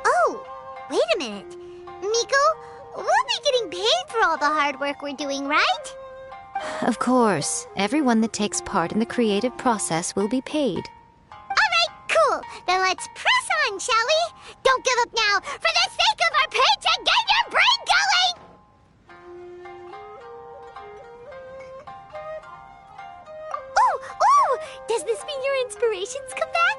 [SPEAKER 1] Oh, wait a minute. Miko, we'll be getting paid for all the hard work we're doing, right?
[SPEAKER 6] Of course, everyone that takes part in the creative process will be paid.
[SPEAKER 1] Alright, cool. Then let's press on, shall we? Don't give up now, for the sake of our paycheck, get your brain going! Ooh! Does this mean your inspirations come back?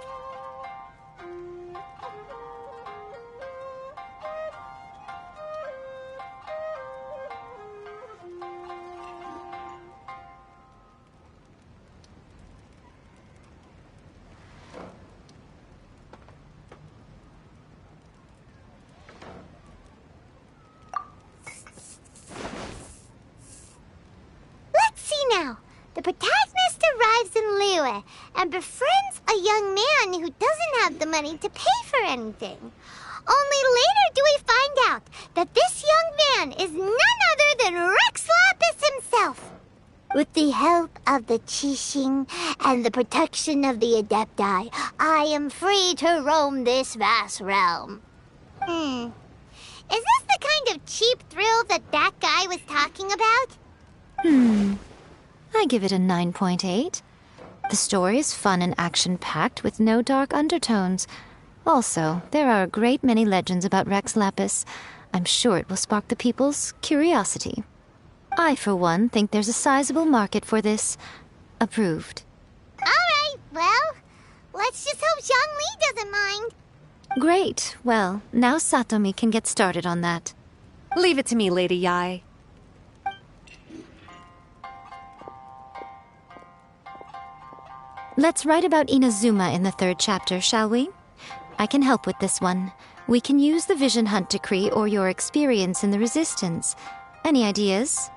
[SPEAKER 1] Now, the protagonist arrives in Liyue and befriends a young man who doesn't have the money to pay for anything. Only later do we find out that this young man is none other than Rex Lapis himself. With the help of the Qixing and the protection of the Adepti, I am free to roam this vast realm. Is this the kind of cheap thrill that guy was talking about?
[SPEAKER 6] I give it a 9.8. The story is fun and action-packed with no dark undertones. Also, there are a great many legends about Rex Lapis. I'm sure it will spark the people's curiosity. I, for one, think there's a sizable market for this. Approved.
[SPEAKER 1] Alright, well, let's just hope Zhongli doesn't mind.
[SPEAKER 6] Great. Well, now Satomi can get started on that.
[SPEAKER 13] Leave it to me, Lady Yai.
[SPEAKER 6] Let's write about Inazuma in the 3rd chapter, shall we? I can help with this one. We can use the Vision Hunt Decree or your experience in the Resistance. Any ideas?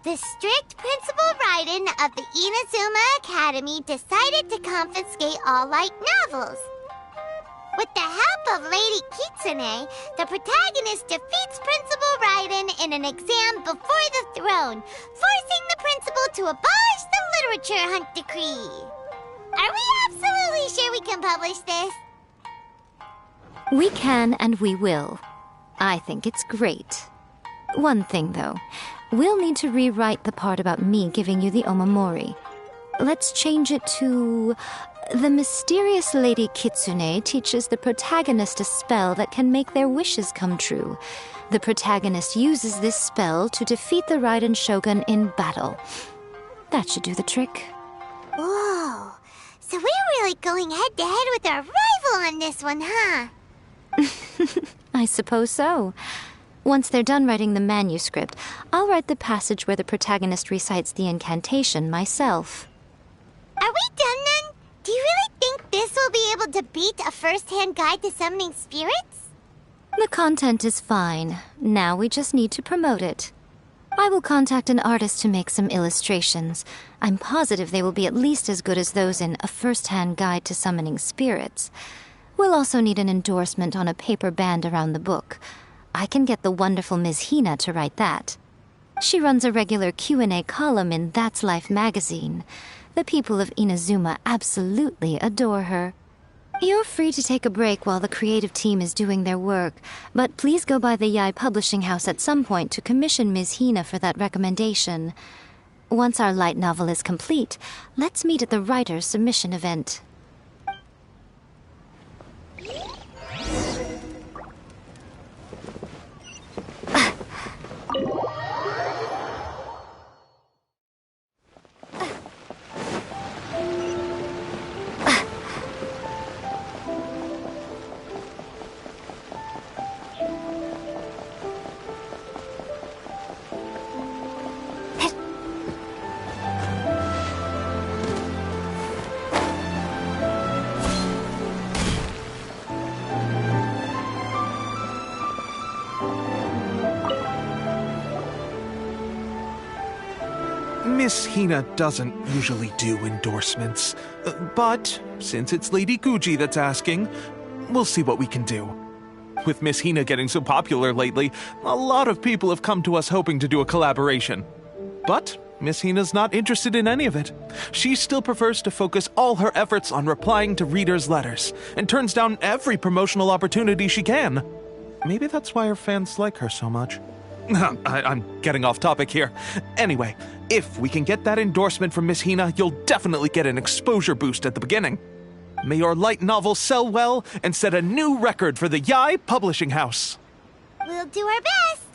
[SPEAKER 1] The strict Principal Raiden of the Inazuma Academy decided to confiscate all light novels. With the help of Lady Kitsune, the protagonist defeats Principal Raiden in an exam before the throne, forcing the principal to abolish the Literature Hunt Decree. Are we absolutely sure we can publish this?
[SPEAKER 6] We can and we will. I think it's great. One thing, though. We'll need to rewrite the part about me giving you the Omamori. Let's change it to... The mysterious Lady Kitsune teaches the protagonist a spell that can make their wishes come true. The protagonist uses this spell to defeat the Raiden Shogun in battle. That should do the trick.
[SPEAKER 1] Whoa, so we're really going head-to-head with our rival on this one, huh?
[SPEAKER 6] I suppose so. Once they're done writing the manuscript, I'll write the passage where the protagonist recites the incantation myself.
[SPEAKER 1] Are we done then? Do you really think this will be able to beat a first-hand guide to summoning spirits?
[SPEAKER 6] The content is fine. Now we just need to promote it. I will contact an artist to make some illustrations. I'm positive they will be at least as good as those in A First-Hand Guide to Summoning Spirits. We'll also need an endorsement on a paper band around the book. I can get the wonderful Ms. Hina to write that. She runs a regular Q&A column in That's Life magazine. The people of Inazuma absolutely adore her. You're free to take a break while the creative team is doing their work, but please go by the Yai Publishing House at some point to commission Ms. Hina for that recommendation. Once our light novel is complete, let's meet at the writer's submission event.
[SPEAKER 10] Miss Hina doesn't usually do endorsements, but since it's Lady Guji that's asking, we'll see what we can do. With Miss Hina getting so popular lately, a lot of people have come to us hoping to do a collaboration. But Miss Hina's not interested in any of it. She still prefers to focus all her efforts on replying to readers' letters, and turns down every promotional opportunity she can. Maybe that's why her fans like her so much. I'm getting off topic here. Anyway, if we can get that endorsement from Miss Hina, you'll definitely get an exposure boost at the beginning. May your light novel sell well and set a new record for the Yae Publishing House.
[SPEAKER 1] We'll do our best.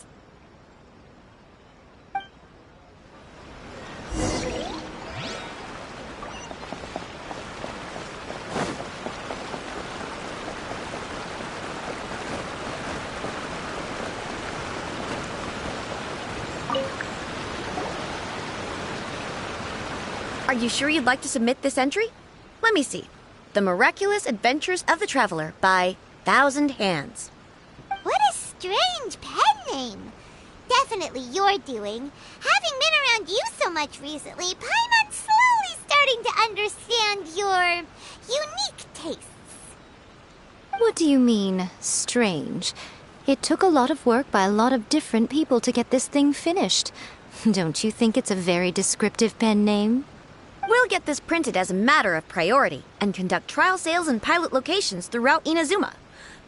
[SPEAKER 11] Are you sure you'd like to submit this entry? Let me see. The Miraculous Adventures of the Traveler by Thousand Hands.
[SPEAKER 1] What a strange pen name. Definitely your doing. Having been around you so much recently, Paimon's slowly starting to understand your unique tastes.
[SPEAKER 6] What do you mean, strange? It took a lot of work by a lot of different people to get this thing finished. Don't you think it's a very descriptive pen name?
[SPEAKER 11] We'll get this printed as a matter of priority and conduct trial sales in pilot locations throughout Inazuma.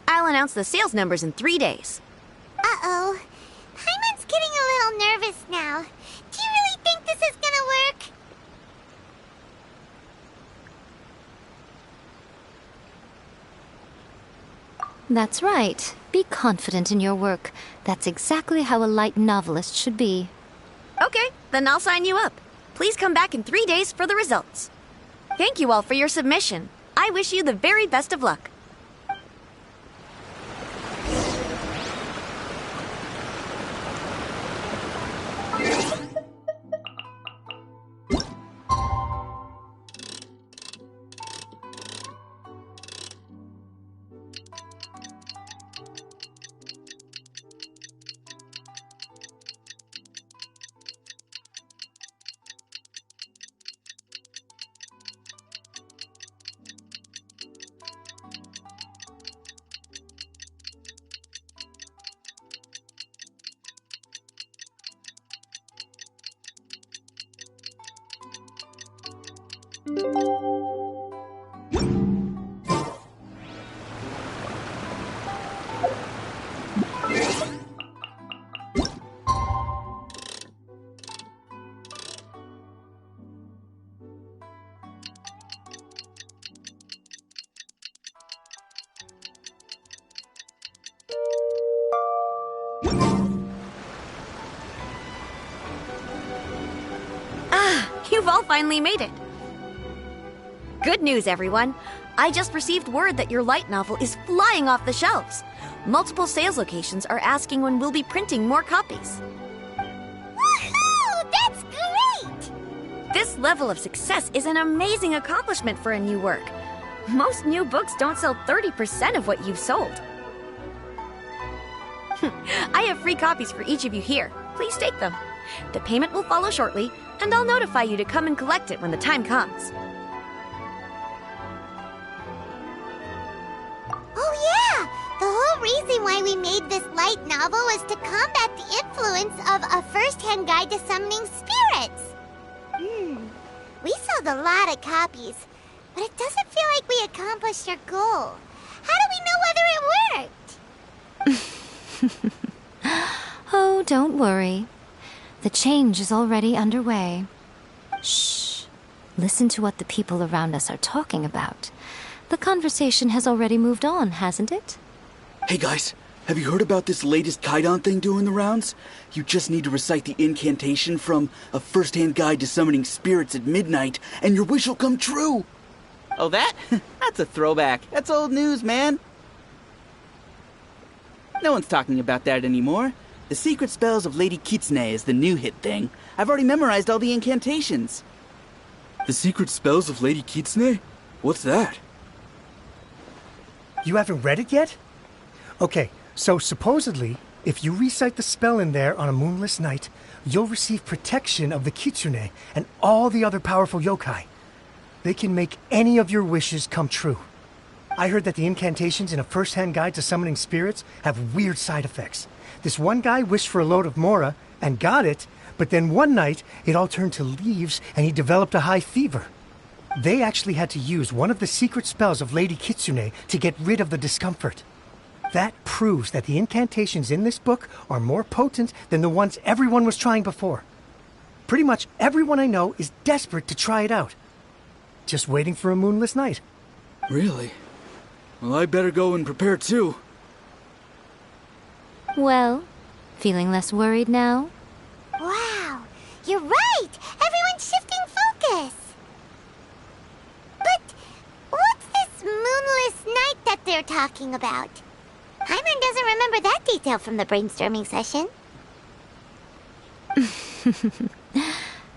[SPEAKER 11] I'll announce the sales numbers in 3 days.
[SPEAKER 1] Uh-oh. Paimon's getting a little nervous now. Do you really think this is gonna work?
[SPEAKER 6] That's right. Be confident in your work. That's exactly how a light novelist should be.
[SPEAKER 11] Okay, then I'll sign you up. Please come back in 3 days for the results. Thank you all for your submission. I wish you the very best of luck. You've all finally made it. Good news, everyone. I just received word that your light novel is flying off the shelves. Multiple sales locations are asking when we'll be printing more copies.
[SPEAKER 1] Woohoo! That's great!
[SPEAKER 11] This level of success is an amazing accomplishment for a new work. Most new books don't sell 30% of what you've sold. I have free copies for each of you here. Please take them. The payment will follow shortly, and I'll notify you to come and collect it when the time comes.
[SPEAKER 1] Oh yeah! The whole reason why we made this light novel was to combat the influence of a first-hand guide to summoning spirits. We sold a lot of copies, but it doesn't feel like we accomplished our goal. How do we know whether it worked?
[SPEAKER 6] Oh, don't worry. The change is already underway. Shh. Listen to what the people around us are talking about. The conversation has already moved on, hasn't it?
[SPEAKER 9] Hey guys, have you heard about this latest Kaidan thing doing the rounds? You just need to recite the incantation from A First-Hand Guide to Summoning Spirits at midnight, and your wish will come true!
[SPEAKER 2] Oh, that? That's a throwback. That's old news, man. No one's talking about that anymore. The Secret Spells of Lady Kitsune is the new hit thing. I've already memorized all the incantations.
[SPEAKER 9] The Secret Spells of Lady Kitsune? What's that?
[SPEAKER 8] You haven't read it yet? Okay, so supposedly, If you recite the spell in there on a moonless night, you'll receive protection of the Kitsune and all the other powerful yokai. They can make any of your wishes come true. I heard that the incantations in a first-hand guide to summoning spirits have weird side effects. This one guy wished for a load of mora and got it, but then one night it all turned to leaves and he developed a high fever. They actually had to use one of the secret spells of Lady Kitsune to get rid of the discomfort. That proves that the incantations in this book are more potent than the ones everyone was trying before. Pretty much everyone I know is desperate to try it out. Just waiting for a moonless night.
[SPEAKER 9] Really? Well, I better go and prepare too.
[SPEAKER 6] Well, feeling less worried now?
[SPEAKER 1] Wow, you're right! Everyone's shifting focus! But what's this moonless night that they're talking about? Paimon doesn't remember that detail from the brainstorming session.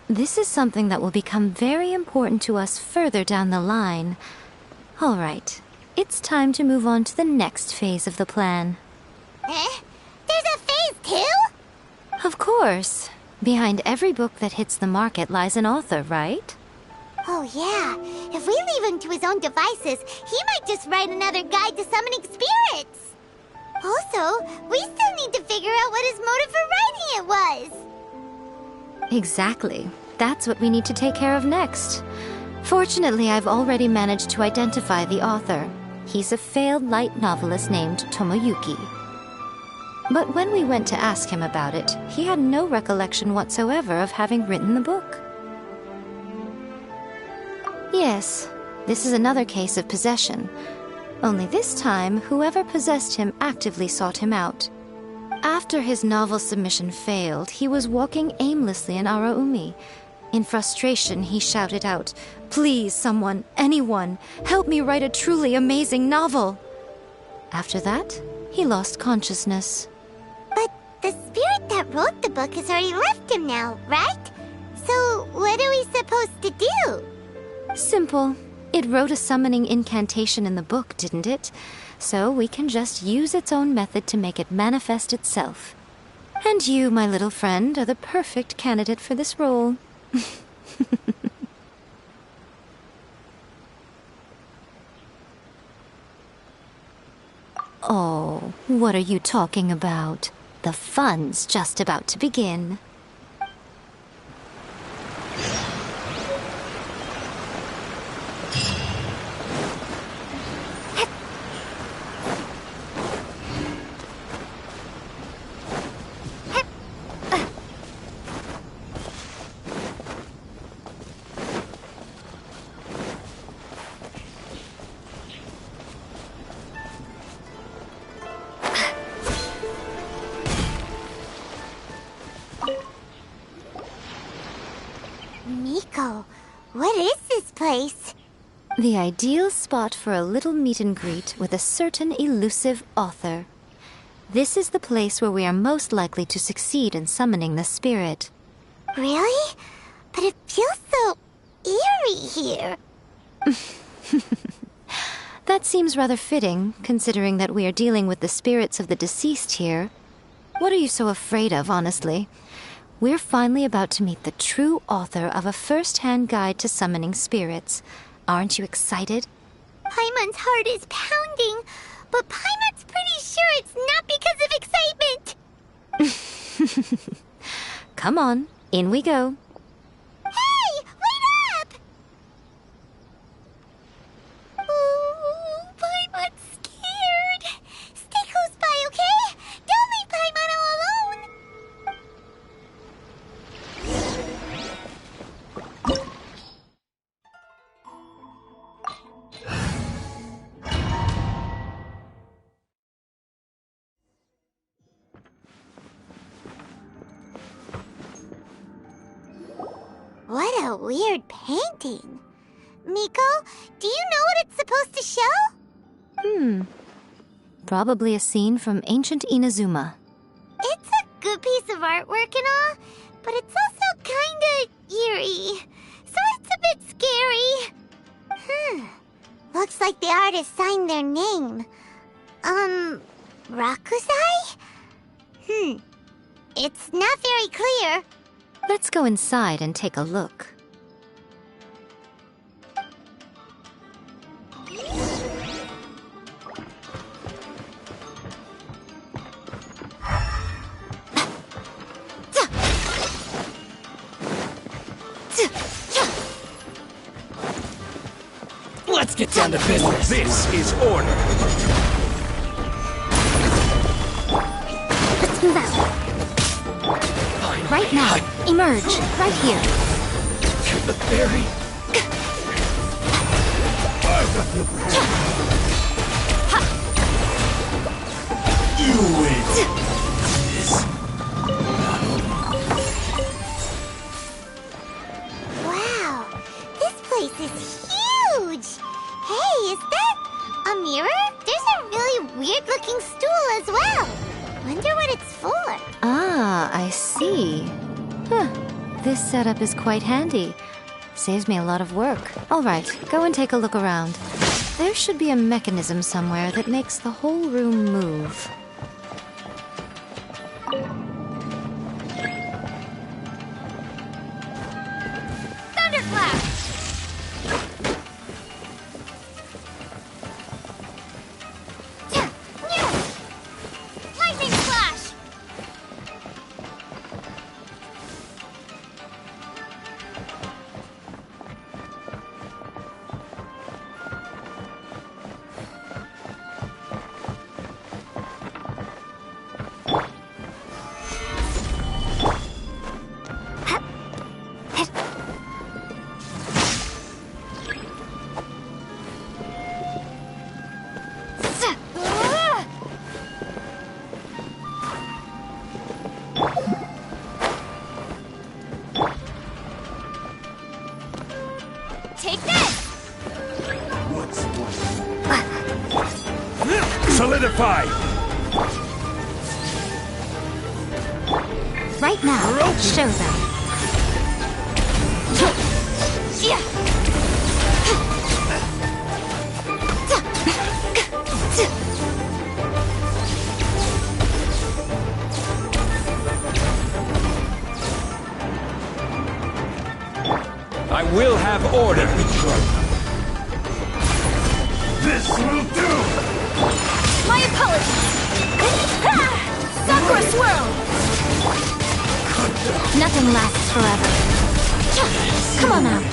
[SPEAKER 6] This is something that will become very important to us further down the line. All right, it's time to move on to the next phase of the plan.
[SPEAKER 1] There's a phase 2?
[SPEAKER 6] Of course. Behind every book that hits the market lies an author, right?
[SPEAKER 1] Oh yeah, if we leave him to his own devices, he might just write another guide to summoning spirits. Also, we still need to figure out what his motive for writing it was.
[SPEAKER 6] Exactly. That's what we need to take care of next. Fortunately, I've already managed to identify the author. He's a failed light novelist named Tomoyuki. But when we went to ask him about it, he had no recollection whatsoever of having written the book. Yes, this is another case of possession. Only this time, whoever possessed him actively sought him out. After his novel submission failed, he was walking aimlessly in Araumi. In frustration, he shouted out, "Please, someone, anyone, help me write a truly amazing novel!" After that, he lost consciousness.
[SPEAKER 1] But the spirit that wrote the book has already left him now, right? So what are we supposed to do?
[SPEAKER 6] Simple. It wrote a summoning incantation in the book, didn't it? So we can just use its own method to make it manifest itself. And you, my little friend, are the perfect candidate for this role. Oh, what are you talking about? The fun's just about to begin.
[SPEAKER 1] Miko, what is this place?
[SPEAKER 6] The ideal spot for a little meet and greet with a certain elusive author. This is the place where we are most likely to succeed in summoning the spirit.
[SPEAKER 1] Really? But it feels so eerie here.
[SPEAKER 6] That seems rather fitting, considering that we are dealing with the spirits of the deceased here. What are you so afraid of, honestly? We're finally about to meet the true author of a first-hand guide to summoning spirits. Aren't you excited?
[SPEAKER 1] Paimon's heart is pounding, but Paimon's pretty sure it's not because of excitement.
[SPEAKER 6] Come on, in we go.
[SPEAKER 1] Hey, wait up! Oh, Paimon's scared. Stay close by, okay? Don't leave Paimon all alone. What a weird painting. Miko, do you know what it's supposed to show?
[SPEAKER 6] Probably a scene from ancient Inazuma.
[SPEAKER 1] It's a good piece of artwork and all, but it's also kinda eerie. So it's a bit scary. Looks like the artist signed their name. Rakusai? It's not very clear.
[SPEAKER 6] Let's go inside and take a look.
[SPEAKER 5] Let's get down to business.
[SPEAKER 14] This is order.
[SPEAKER 6] Let's move out. Right now. Emerge. Right here.
[SPEAKER 14] To the ferry. You win.
[SPEAKER 1] Wow, this place is huge. Hey, is that a mirror? There's a really weird-looking stool as well. Wonder what it's for.
[SPEAKER 6] Ah, I see. Huh. This setup is quite handy. Saves me a lot of work. All right, go and take a look around. There should be a mechanism somewhere that makes the whole room move.
[SPEAKER 11] Thunderclap! Lightning flash! Take this!
[SPEAKER 14] Solidify.
[SPEAKER 6] Right now. Show them.
[SPEAKER 14] I will have order. This will do.
[SPEAKER 11] My apologies! Sakura Swirl!
[SPEAKER 6] Nothing lasts forever. Come on out.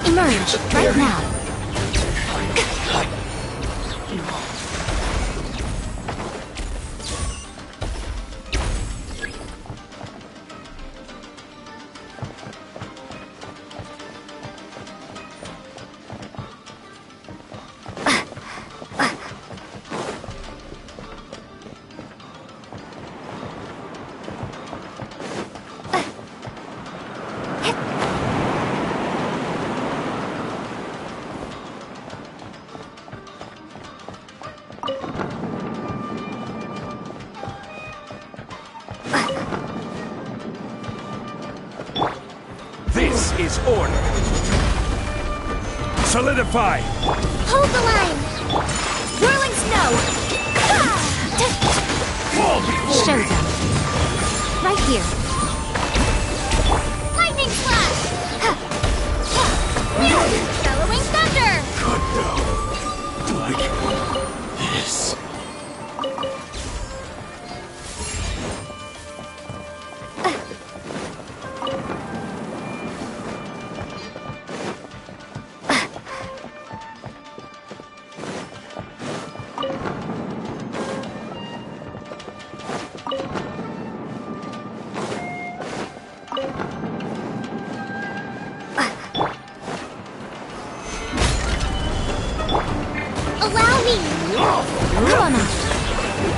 [SPEAKER 6] Emerge right now.
[SPEAKER 14] This is order. Solidify.
[SPEAKER 11] Hold the line! Whirling snow!
[SPEAKER 14] Fall before
[SPEAKER 6] Show
[SPEAKER 14] me.
[SPEAKER 6] them. Right here.
[SPEAKER 11] Lightning flash! Bellowing thunder!
[SPEAKER 14] Good though. Like this.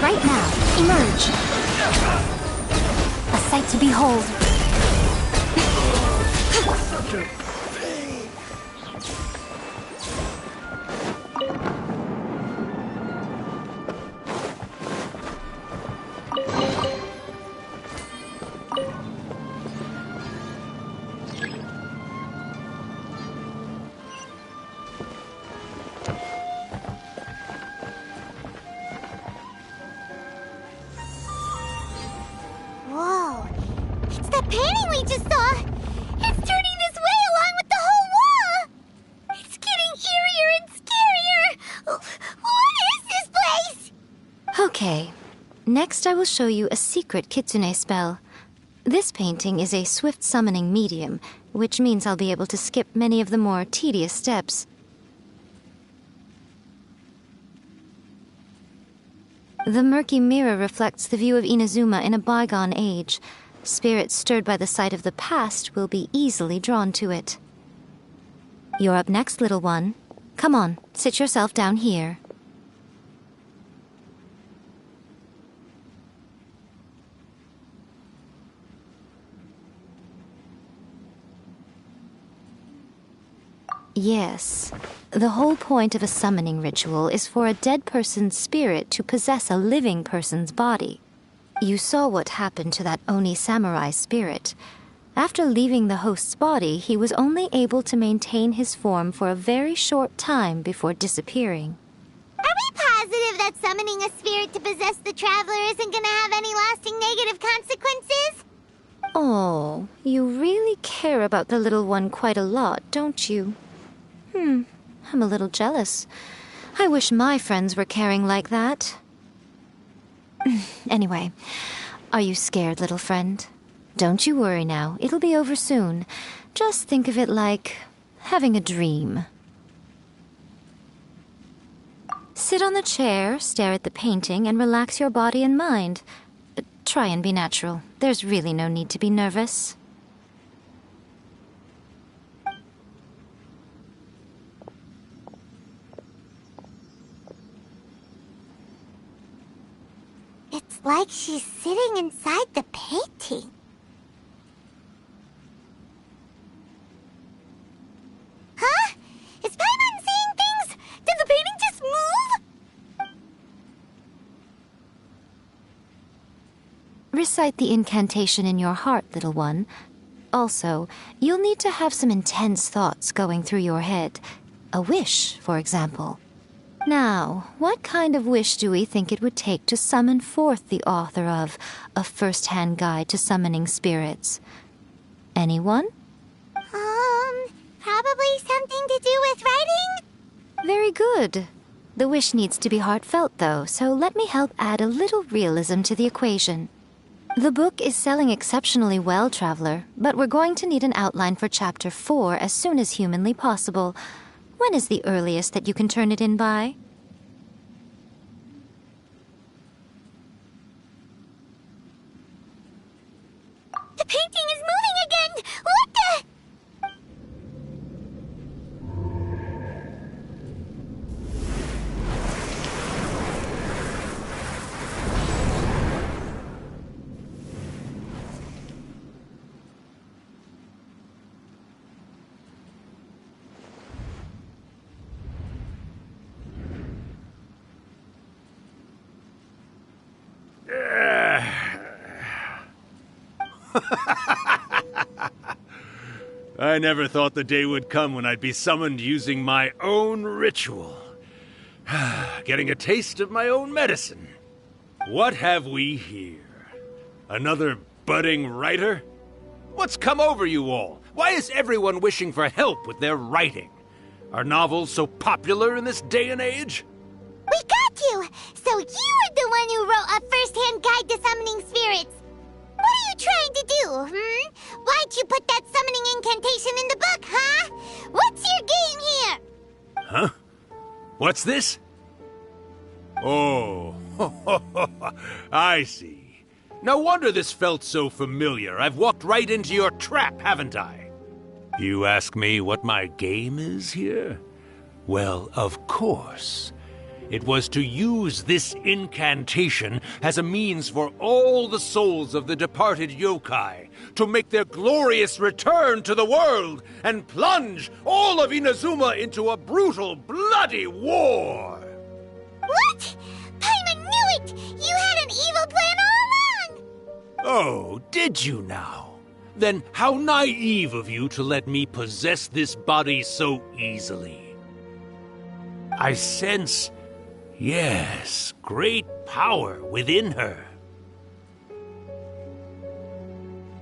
[SPEAKER 6] right now. Emerge. A sight to behold.
[SPEAKER 14] Such a pain.
[SPEAKER 1] Whoa. It's that painting we just saw. It's turning this way along with the whole wall. It's getting eerier and scarier. What is this place?
[SPEAKER 6] Okay. Next I will show you a secret kitsune spell. This painting is a swift summoning medium, which means I'll be able to skip many of the more tedious steps. The murky mirror reflects the view of Inazuma in a bygone age. Spirits stirred by the sight of the past will be easily drawn to it. You're up next, little one. Come on, sit yourself down here. Yes. The whole point of a summoning ritual is for a dead person's spirit to possess a living person's body. You saw what happened to that Oni samurai spirit. After leaving the host's body, he was only able to maintain his form for a very short time before disappearing.
[SPEAKER 1] Are we positive that summoning a spirit to possess the traveler isn't gonna have any lasting negative consequences?
[SPEAKER 6] Oh, you really care about the little one quite a lot, don't you? I'm a little jealous. I wish my friends were caring like that. Anyway, are you scared, little friend? Don't you worry now, it'll be over soon. Just think of it like having a dream. Sit on the chair, stare at the painting, and relax your body and mind. Try and be natural. There's really no need to be nervous.
[SPEAKER 1] It's like she's sitting inside the painting. Huh? Is Paimon seeing things? Did the painting just move?
[SPEAKER 6] Recite the incantation in your heart, little one. Also, you'll need to have some intense thoughts going through your head. A wish, for example. Now, what kind of wish do we think it would take to summon forth the author of A First-Hand Guide to Summoning Spirits? Anyone?
[SPEAKER 1] Probably something to do with writing?
[SPEAKER 6] Very good. The wish needs to be heartfelt, though, so let me help add a little realism to the equation. The book is selling exceptionally well, Traveler, but we're going to need an outline for Chapter 4 as soon as humanly possible. When is the earliest that you can turn it in by?
[SPEAKER 1] The painting is moving again! What the...
[SPEAKER 14] I never thought the day would come when I'd be summoned using my own ritual. Getting a taste of my own medicine. What have we here? Another budding writer? What's come over you all? Why is everyone wishing for help with their writing? Are novels so popular in this day and age?
[SPEAKER 1] We got you! So you are the one who wrote A First-Hand Guide to Summoning Spirits. What are you trying to do, Why'd you put that summoning incantation in the book, huh? What's your game here?
[SPEAKER 14] Huh? What's this? Oh, I see. No wonder this felt so familiar. I've walked right into your trap, haven't I? You ask me what my game is here? Well, of course. It was to use this incantation as a means for all the souls of the departed yokai to make their glorious return to the world and plunge all of Inazuma into a brutal, bloody war.
[SPEAKER 1] What? Paimon knew it! You had an evil plan all along!
[SPEAKER 14] Oh, did you now? Then how naive of you to let me possess this body so easily. I sense, yes, great power within her.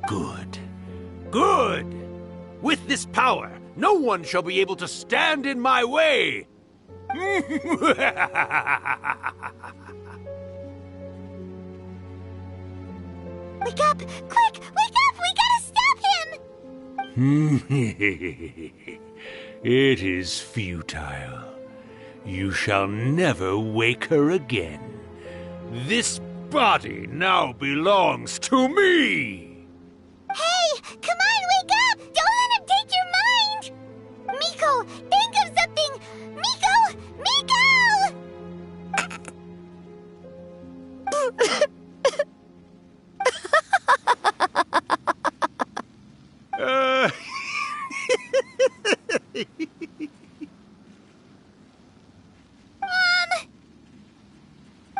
[SPEAKER 14] Good. Good! With this power, no one shall be able to stand in my way!
[SPEAKER 1] Wake up! Quick! Wake up! We gotta stop him!
[SPEAKER 14] It is futile. You shall never wake her again. This body now belongs to me!
[SPEAKER 1] Hey! Come on, wake up! Don't let him take your mind! Miko, think of something! Miko! Miko!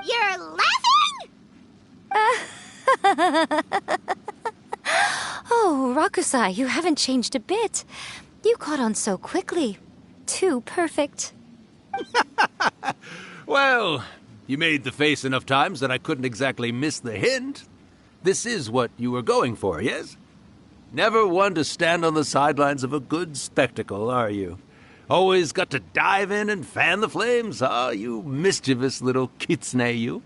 [SPEAKER 1] You're laughing?
[SPEAKER 6] Oh, Rakusai, you haven't changed a bit. You caught on so quickly. Too perfect.
[SPEAKER 14] Well, you made the face enough times that I couldn't exactly miss the hint. This is what you were going for, yes? Never one to stand on the sidelines of a good spectacle, are you? Always got to dive in and fan the flames, huh? You mischievous little kitsune, you.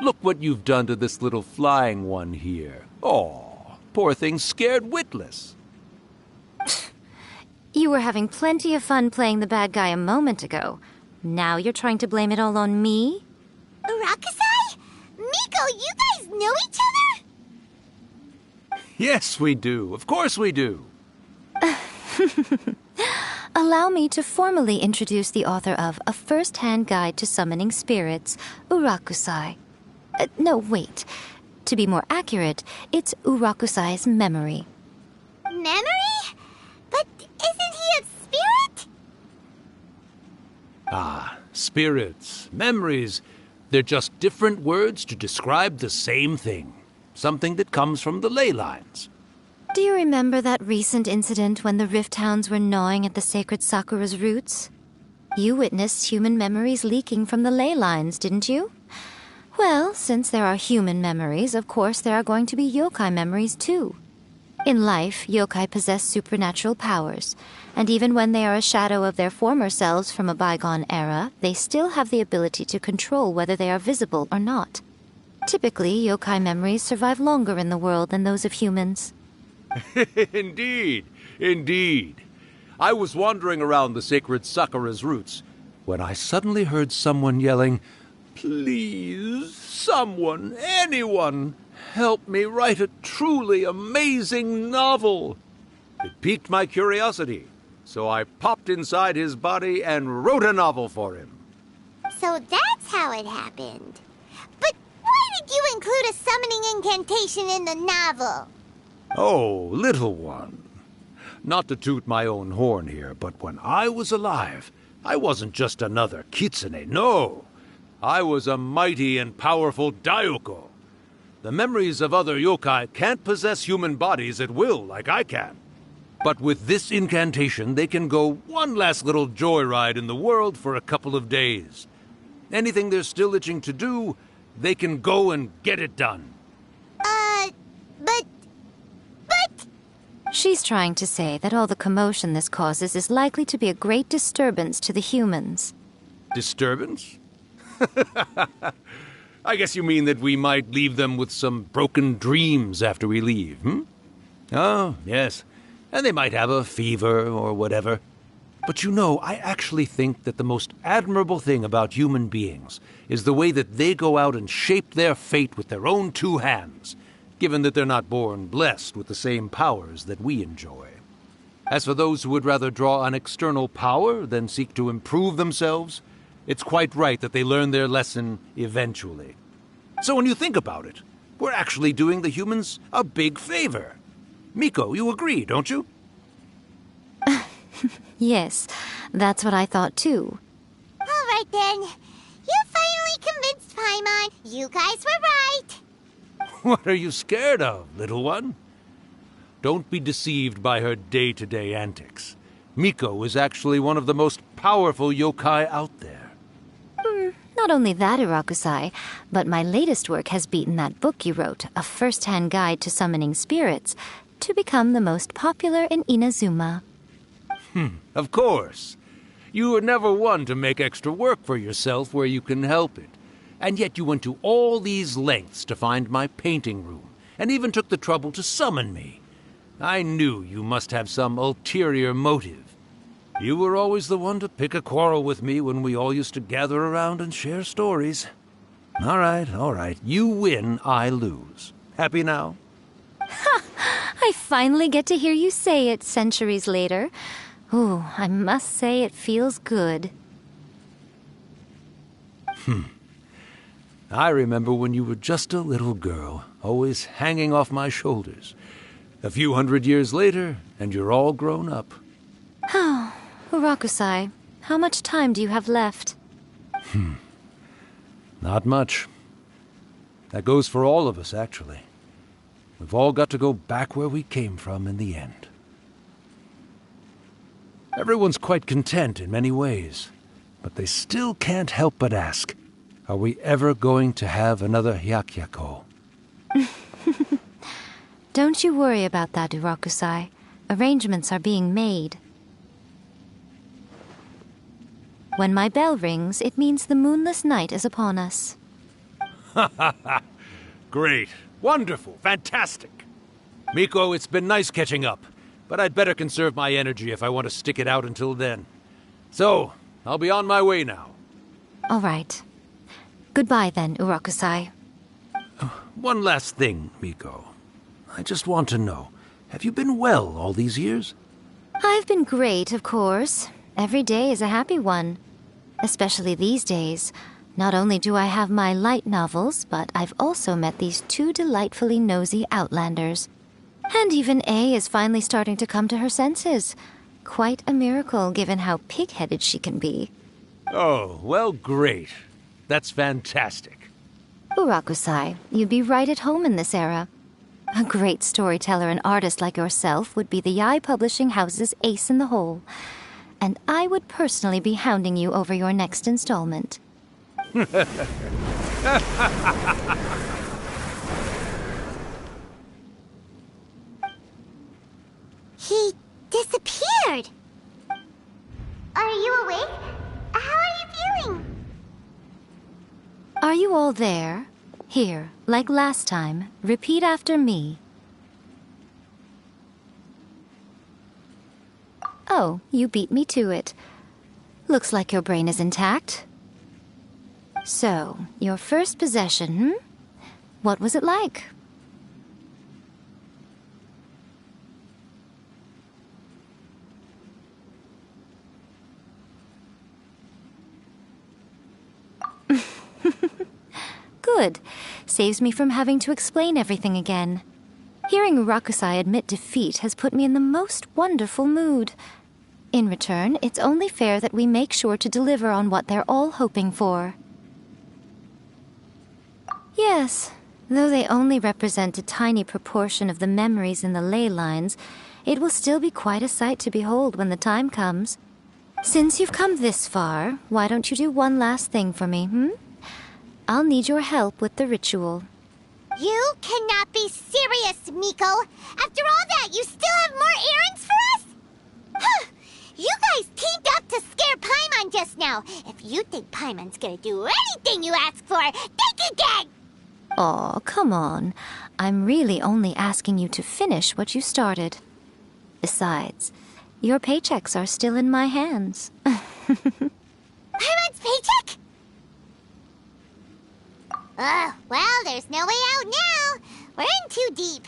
[SPEAKER 14] Look what you've done to this little flying one here. Oh, poor thing scared witless.
[SPEAKER 6] You were having plenty of fun playing the bad guy a moment ago. Now you're trying to blame it all on me?
[SPEAKER 1] Rakusai? Miko, you guys know each other?
[SPEAKER 14] Yes, we do. Of course we do.
[SPEAKER 6] Allow me to formally introduce the author of A First-Hand Guide to Summoning Spirits, Urakusai. No, wait. To be more accurate, it's Urakusai's memory.
[SPEAKER 1] Memory? But isn't he a spirit?
[SPEAKER 14] Ah, spirits, memories. They're just different words to describe the same thing. Something that comes from the ley lines.
[SPEAKER 6] Do you remember that recent incident when the Rift Hounds were gnawing at the sacred Sakura's roots? You witnessed human memories leaking from the ley lines, didn't you? Well, since there are human memories, of course there are going to be yokai memories too. In life, yokai possess supernatural powers, and even when they are a shadow of their former selves from a bygone era, they still have the ability to control whether they are visible or not. Typically, yokai memories survive longer in the world than those of humans.
[SPEAKER 14] Indeed, indeed. I was wandering around the sacred Sakura's roots when I suddenly heard someone yelling, "Please, someone, anyone, help me write a truly amazing novel." It piqued my curiosity, so I popped inside his body and wrote a novel for him.
[SPEAKER 1] So that's how it happened. But why did you include a summoning incantation in the novel?
[SPEAKER 14] Oh, little one. Not to toot my own horn here, but when I was alive, I wasn't just another kitsune, no. I was a mighty and powerful Daiyuko. The memories of other yokai can't possess human bodies at will like I can. But with this incantation, they can go one last little joyride in the world for a couple of days. Anything they're still itching to do, they can go and get it done.
[SPEAKER 1] But...
[SPEAKER 6] She's trying to say that all the commotion this causes is likely to be a great disturbance to the humans.
[SPEAKER 14] Disturbance? I guess you mean that we might leave them with some broken dreams after we leave, hmm? Oh, yes. And they might have a fever or whatever. But you know, I actually think that the most admirable thing about human beings is the way that they go out and shape their fate with their own two hands, given that they're not born blessed with the same powers that we enjoy. As for those who would rather draw on external power than seek to improve themselves, It's quite right that they learn their lesson eventually. So when you think about it, we're actually doing the humans a big favor. Miko, you agree, don't you?
[SPEAKER 6] Yes, that's what I thought too.
[SPEAKER 1] All right then. You finally convinced Paimon. You guys were right.
[SPEAKER 14] What are you scared of, little one? Don't be deceived by her day-to-day antics. Miko is actually one of the most powerful yokai out there.
[SPEAKER 6] Not only that, Irakusai, but my latest work has beaten that book you wrote, A First-Hand Guide to Summoning Spirits, to become the most popular in Inazuma.
[SPEAKER 14] Of course. You were never one to make extra work for yourself where you can help it. And yet you went to all these lengths to find my painting room, and even took the trouble to summon me. I knew you must have some ulterior motive. You were always the one to pick a quarrel with me when we all used to gather around and share stories. All right. You win, I lose. Happy now?
[SPEAKER 6] Ha! I finally get to hear you say it centuries later. Ooh, I must say it feels good.
[SPEAKER 14] I remember when you were just a little girl, always hanging off my shoulders. A few 100 years later, and you're all grown up.
[SPEAKER 6] Oh, Urakusai, how much time do you have left?
[SPEAKER 14] Not much. That goes for all of us, actually. We've all got to go back where we came from in the end. Everyone's quite content in many ways, but they still can't help but ask, are we ever going to have another Hyakyako?
[SPEAKER 6] Don't you worry about that, Urakusai. Arrangements are being made. When my bell rings, it means the moonless night is upon us.
[SPEAKER 14] Great. Wonderful. Fantastic. Miko, it's been nice catching up, but I'd better conserve my energy if I want to stick it out until then. So, I'll be on my way now.
[SPEAKER 6] All right. Goodbye then, Urakusai.
[SPEAKER 14] One last thing, Miko. I just want to know, have you been well all these years?
[SPEAKER 6] I've been great, of course. Every day is a happy one. Especially these days. Not only do I have my light novels, but I've also met these two delightfully nosy outlanders. And even A is finally starting to come to her senses. Quite a miracle, given how pig-headed she can be.
[SPEAKER 14] Oh, well, great. That's fantastic.
[SPEAKER 6] Urakusai, you'd be right at home in this era. A great storyteller and artist like yourself would be the Yae Publishing House's ace in the hole. And I would personally be hounding you over your next installment.
[SPEAKER 1] He disappeared. Are you awake? How are you feeling?
[SPEAKER 6] Are you all there? Here, like last time, repeat after me. Oh, you beat me to it. Looks like your brain is intact. So, your first possession, What was it like? Good. Saves me from having to explain everything again. Hearing Rakusai admit defeat has put me in the most wonderful mood. In return, it's only fair that we make sure to deliver on what they're all hoping for. Yes, though they only represent a tiny proportion of the memories in the ley lines, it will still be quite a sight to behold when the time comes. Since you've come this far, why don't you do one last thing for me, I'll need your help with the ritual.
[SPEAKER 1] You cannot be serious, Miko! After all that, you still have more errands for us? Huh. You guys teamed up to scare Paimon just now. If you think Paimon's gonna do anything you ask for, think again!
[SPEAKER 6] Aw, come on. I'm really only asking you to finish what you started. Besides, your paychecks are still in my hands.
[SPEAKER 1] Paimon's paycheck? Well, there's no way out now. We're in too deep.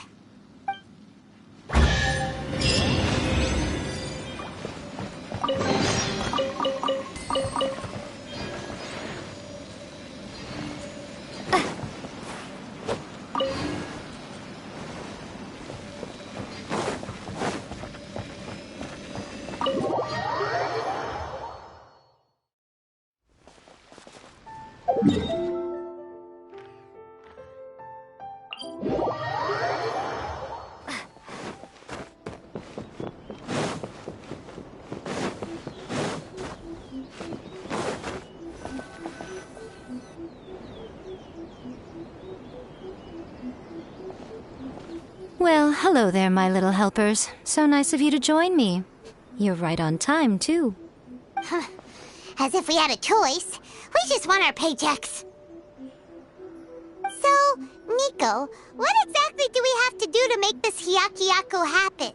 [SPEAKER 6] Well, hello there, my little helpers. So nice of you to join me. You're right on time, too.
[SPEAKER 1] As if we had a choice. We just want our paychecks. So, Nico, what exactly do we have to do to make this Hyakuyaku happen?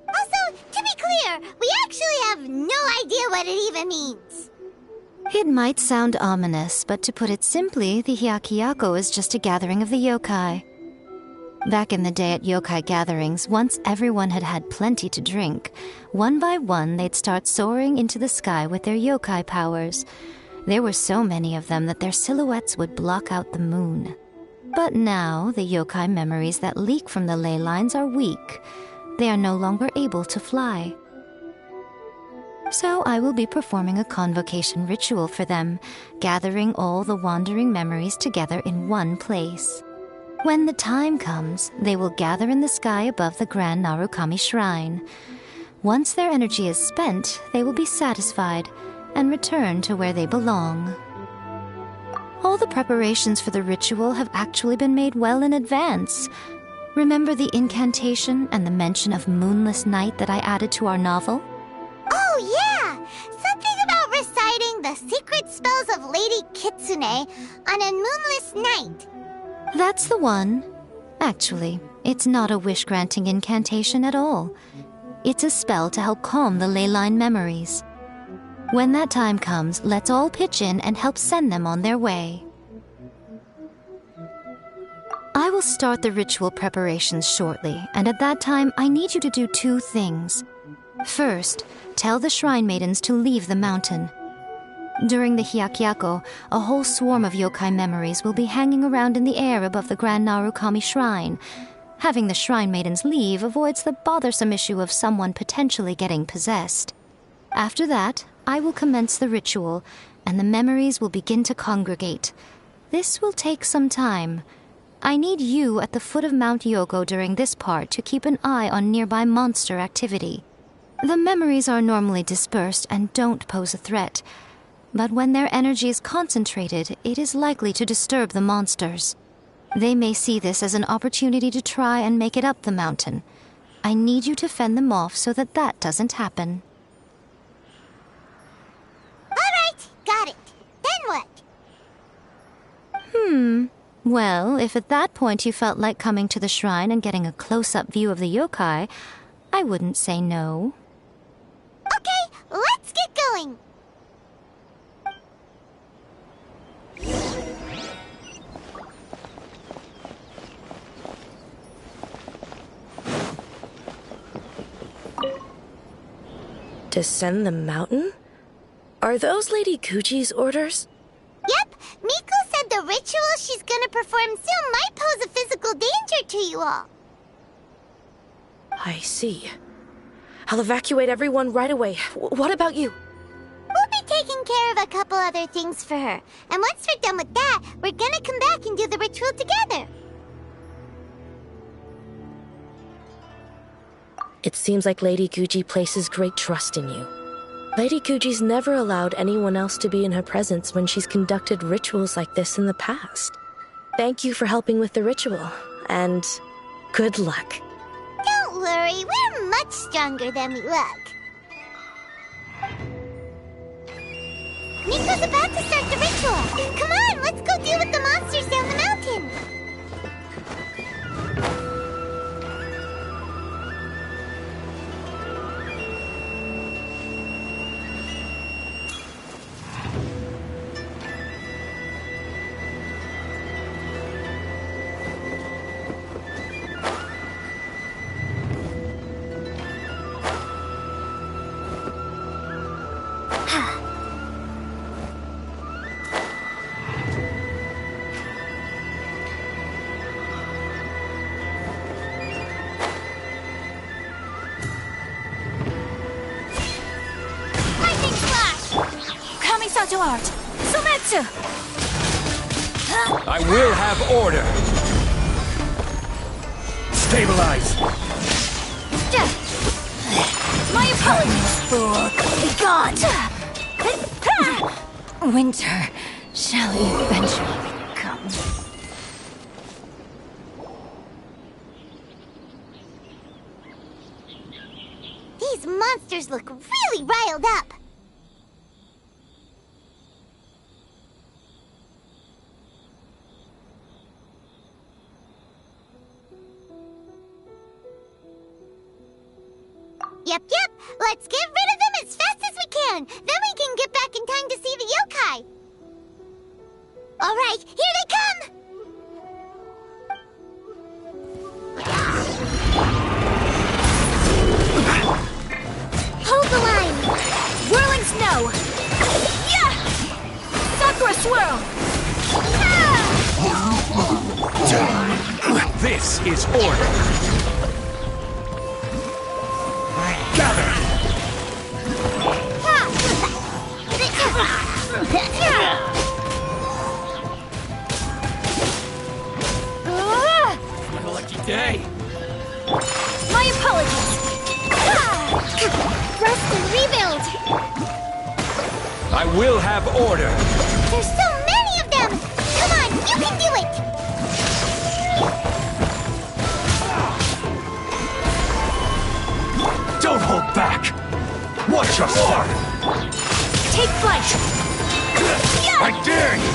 [SPEAKER 1] Also, to be clear, we actually have no idea what it even means.
[SPEAKER 6] It might sound ominous, but to put it simply, the Hyakuyaku is just a gathering of the yokai. Back in the day at yokai gatherings, once everyone had had plenty to drink, one by one they'd start soaring into the sky with their yokai powers. There were so many of them that their silhouettes would block out the moon. But now, the yokai memories that leak from the ley lines are weak. They are no longer able to fly. So I will be performing a convocation ritual for them, gathering all the wandering memories together in one place. When the time comes, they will gather in the sky above the Grand Narukami Shrine. Once their energy is spent, they will be satisfied and return to where they belong. All the preparations for the ritual have actually been made well in advance. Remember the incantation and the mention of moonless night that I added to our novel?
[SPEAKER 1] Oh, yeah! Something about reciting the secret spells of Lady Kitsune on a moonless night.
[SPEAKER 6] That's the one. Actually, it's not a wish-granting incantation at all. It's a spell to help calm the ley line memories. When that time comes, let's all pitch in and help send them on their way. I will start the ritual preparations shortly, and at that time, I need you to do two things. First, tell the shrine maidens to leave the mountain. During the Hyakuyaku, a whole swarm of yokai memories will be hanging around in the air above the Grand Narukami Shrine. Having the shrine maidens leave avoids the bothersome issue of someone potentially getting possessed. After that, I will commence the ritual, and the memories will begin to congregate. This will take some time. I need you at the foot of Mount Yogo during this part to keep an eye on nearby monster activity. The memories are normally dispersed and don't pose a threat, but when their energy is concentrated, it is likely to disturb the monsters. They may see this as an opportunity to try and make it up the mountain. I need you to fend them off so that that doesn't happen.
[SPEAKER 1] All right, got it. Then what?
[SPEAKER 6] Well, if at that point you felt like coming to the shrine and getting a close-up view of the yokai, I wouldn't say no.
[SPEAKER 1] Okay, let's get going.
[SPEAKER 15] Descend the mountain? Are those Lady Kuji's orders?
[SPEAKER 1] Yep, Miko said the ritual she's gonna perform soon might pose a physical danger to you all.
[SPEAKER 15] I see. I'll evacuate everyone right away. What about you?
[SPEAKER 1] We'll be taking care of a couple other things for her. And once we're done with that, we're gonna come back and do the ritual together.
[SPEAKER 15] It seems like Lady Kuji places great trust in you. Lady Kuji's never allowed anyone else to be in her presence when she's conducted rituals like this in the past. Thank you for helping with the ritual, and good luck.
[SPEAKER 1] Don't worry, we're much stronger than we look. Miko's about to start the ritual. Come on, let's go deal with the monsters down the mountain.
[SPEAKER 6] Art! Sumetsu!
[SPEAKER 16] I will have order.
[SPEAKER 8] Stabilize.
[SPEAKER 17] My apologies, fool. God. Winter shall eventually come.
[SPEAKER 1] These monsters look really riled up. Yep. Let's get rid of them as fast as we can. Then we can get back in time to see the yokai. All right, here they come.
[SPEAKER 17] Hold the line! Whirling snow! Yeah! Sakura swirl!
[SPEAKER 16] This is order. Gather!
[SPEAKER 5] What a lucky day!
[SPEAKER 17] My apologies!
[SPEAKER 1] Rest and rebuild!
[SPEAKER 16] I will have order.
[SPEAKER 1] There's so many of them! Come on, you can do it!
[SPEAKER 16] Don't hold back. Watch your step.
[SPEAKER 17] Take flight!
[SPEAKER 16] I dare you.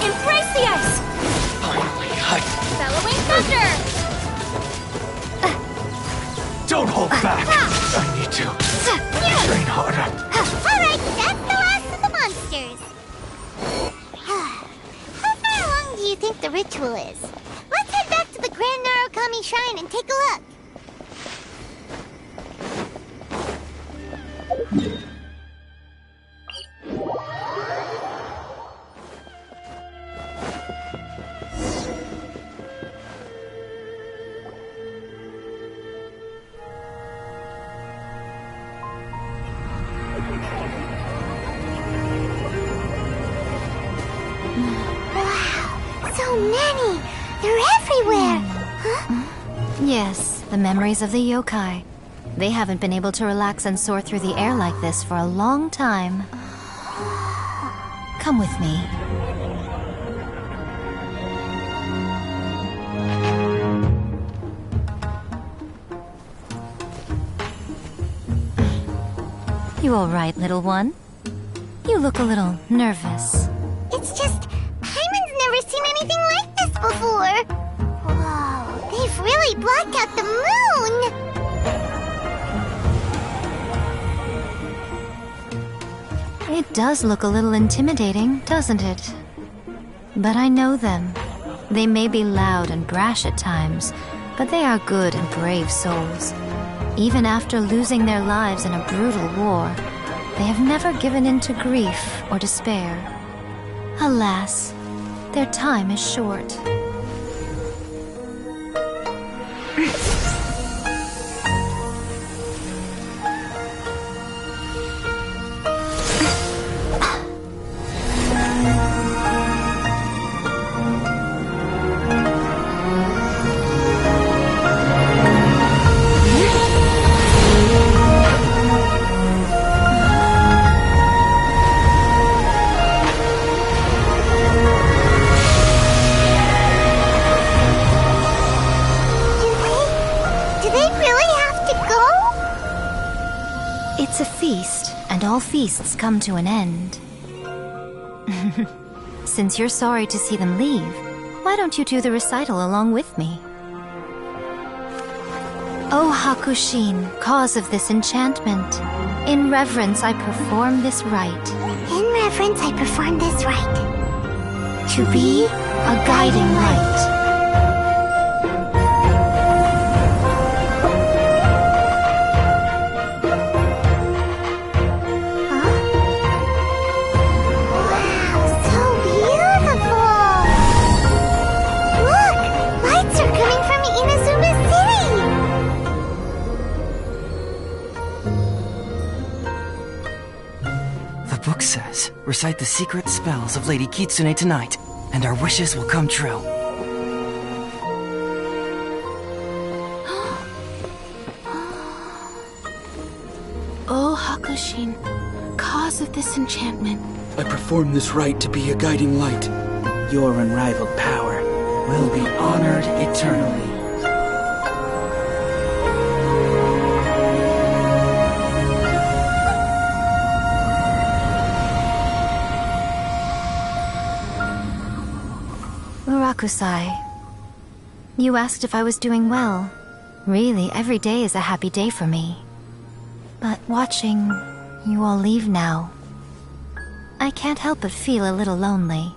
[SPEAKER 17] Embrace the ice!
[SPEAKER 16] Finally,
[SPEAKER 17] Bellowing thunder!
[SPEAKER 16] don't hold back. I need to train harder.
[SPEAKER 1] Alright, that's the last of the monsters. How far along do you think the ritual is? Let's head back to the Grand Narukami Shrine and take a look. So many! They're everywhere! Huh?
[SPEAKER 6] Yes, the memories of the yokai. They haven't been able to relax and soar through the air like this for a long time. Come with me. You all right, little one? You look a little nervous.
[SPEAKER 1] It's just, Paimon's never seen anything like this before. Whoa, they've really blocked out the moon!
[SPEAKER 6] It does look a little intimidating, doesn't it? But I know them. They may be loud and brash at times, but they are good and brave souls. Even after losing their lives in a brutal war, they have never given in to grief or despair. Alas, their time is short. It's a feast, and all feasts come to an end. Since you're sorry to see them leave, why don't you do the recital along with me? O Hakushin, cause of this enchantment, in reverence I perform this rite.
[SPEAKER 1] In reverence I perform this rite.
[SPEAKER 6] To be a guiding light.
[SPEAKER 2] Book says, recite the secret spells of Lady Kitsune tonight. and our wishes will come true.
[SPEAKER 18] Oh, Hakushin, cause of this enchantment.
[SPEAKER 9] I perform this rite to be a guiding light. Your unrivaled power will be honored eternally.
[SPEAKER 6] Murakusai, you asked if I was doing well. Really, every day is a happy day for me. But watching you all leave now, I can't help but feel a little lonely.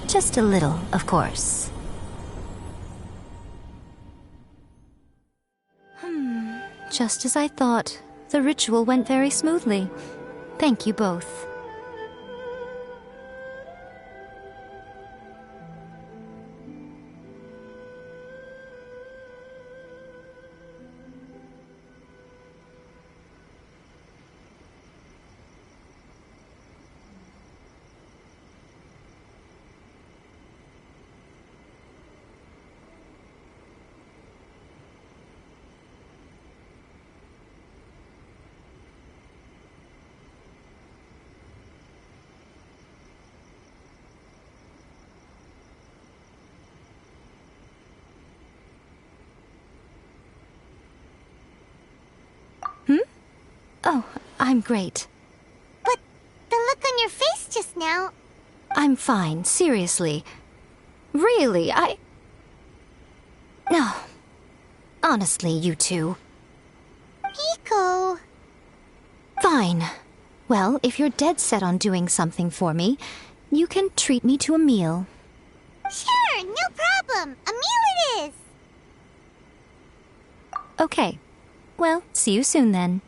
[SPEAKER 6] Just a little, of course. Just as I thought, the ritual went very smoothly. Thank you both. Oh, I'm great.
[SPEAKER 1] But the look on your face just now...
[SPEAKER 6] I'm fine, seriously. Really, No. Honestly, you two.
[SPEAKER 1] Miko...
[SPEAKER 6] Fine. Well, if you're dead set on doing something for me, you can treat me to a meal.
[SPEAKER 1] Sure, no problem. A meal it is.
[SPEAKER 6] Okay. Well, see you soon then.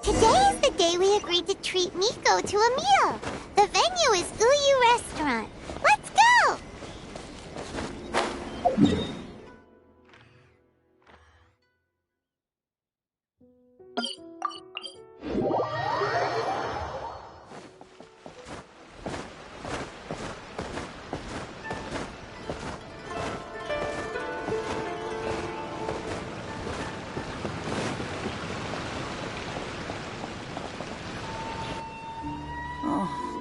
[SPEAKER 1] Today is the day we agreed to treat Miko to a meal. The venue is Uyu Restaurant. Let's go!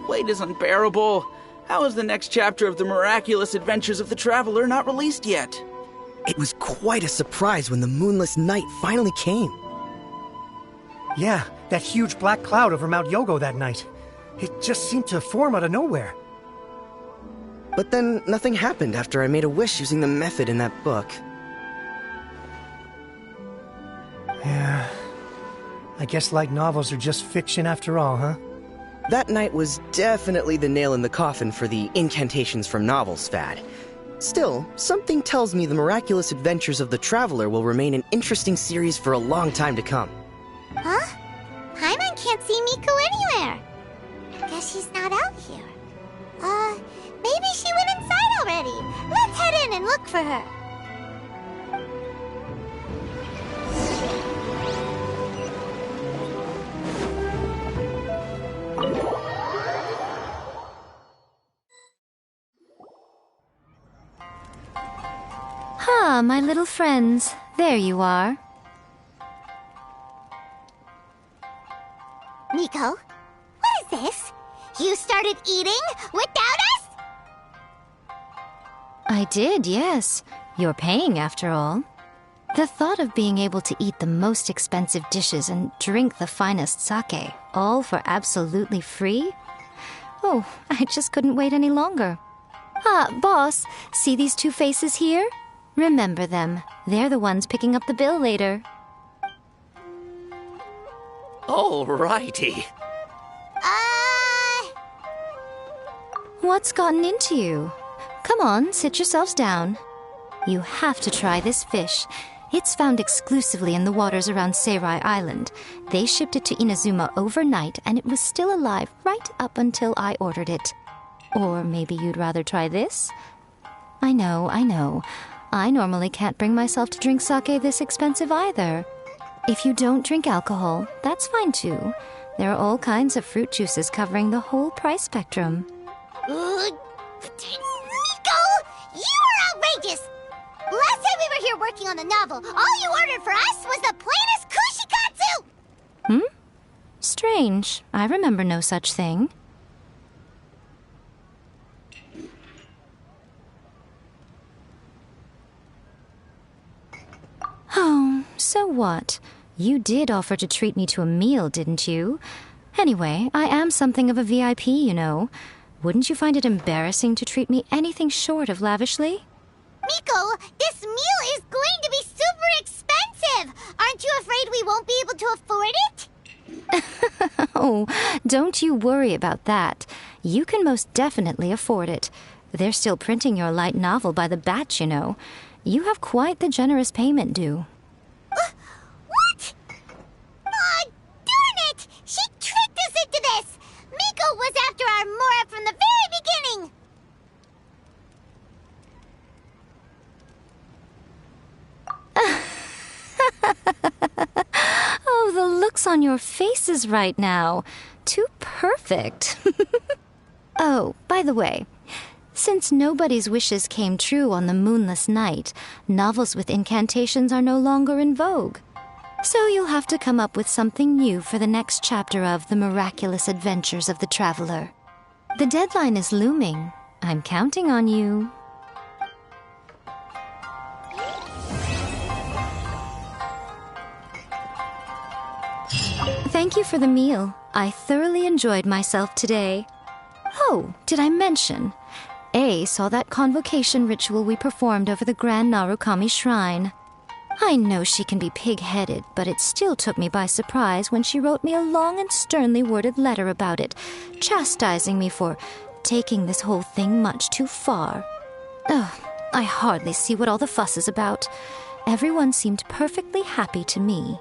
[SPEAKER 9] Wait is unbearable. How is the next chapter of the miraculous adventures of the Traveler not released yet?
[SPEAKER 12] It was quite a surprise when the moonless night finally came.
[SPEAKER 8] Yeah, that huge black cloud over Mount Yogo that night. It just seemed to form out of nowhere.
[SPEAKER 12] But then nothing happened after I made a wish using the method in that book.
[SPEAKER 8] Yeah. I guess light novels are just fiction after all, huh?
[SPEAKER 12] That night was definitely the nail in the coffin for the incantations from novels fad. Still, something tells me the miraculous adventures of the Traveler will remain an interesting series for a long time to come.
[SPEAKER 1] Huh? Paimon can't see Miko anywhere. Guess she's not out here. Maybe she went inside already. Let's head in and look for her.
[SPEAKER 6] Huh. Ah, my little friends. There you are.
[SPEAKER 1] Miko, what is this? You started eating without us?
[SPEAKER 6] I did, yes. You're paying, after all. The thought of being able to eat the most expensive dishes and drink the finest sake, all for absolutely free? Oh, I just couldn't wait any longer. Ah, boss, see these two faces here? Remember them. They're the ones picking up the bill later.
[SPEAKER 5] Alrighty.
[SPEAKER 6] What's gotten into you? Come on, sit yourselves down. You have to try this fish. It's found exclusively in the waters around Seirai Island. They shipped it to Inazuma overnight, and it was still alive right up until I ordered it. Or maybe you'd rather try this? I know. I normally can't bring myself to drink sake this expensive either. If you don't drink alcohol, that's fine too. There are all kinds of fruit juices covering the whole price spectrum.
[SPEAKER 1] Miko! You are outrageous! Last time we were here working on the novel, all you ordered for us was the plainest kushikatsu!
[SPEAKER 6] Strange. I remember no such thing. Oh, so what? You did offer to treat me to a meal, didn't you? Anyway, I am something of a VIP, you know. Wouldn't you find it embarrassing to treat me anything short of lavishly?
[SPEAKER 1] Miko, this meal is going to be super expensive! Aren't you afraid we won't be able to afford it?
[SPEAKER 6] Oh, don't you worry about that. You can most definitely afford it. They're still printing your light novel by the batch, you know. You have quite the generous payment due.
[SPEAKER 1] What? Aw, darn it! She tricked us into this! Miko was after our Mora from the very beginning!
[SPEAKER 6] Oh, the looks on your faces right now. Too perfect. Oh, by the way, since nobody's wishes came true on the moonless night, novels with incantations are no longer in vogue. So you'll have to come up with something new for the next chapter of The Miraculous Adventures of the Traveler. The deadline is looming. I'm counting on you. Thank you for the meal. I thoroughly enjoyed myself today. Oh, did I mention? A saw that convocation ritual we performed over the Grand Narukami Shrine. I know she can be pig-headed, but it still took me by surprise when she wrote me a long and sternly worded letter about it, chastising me for taking this whole thing much too far. Ugh, I hardly see what all the fuss is about. Everyone seemed perfectly happy to me.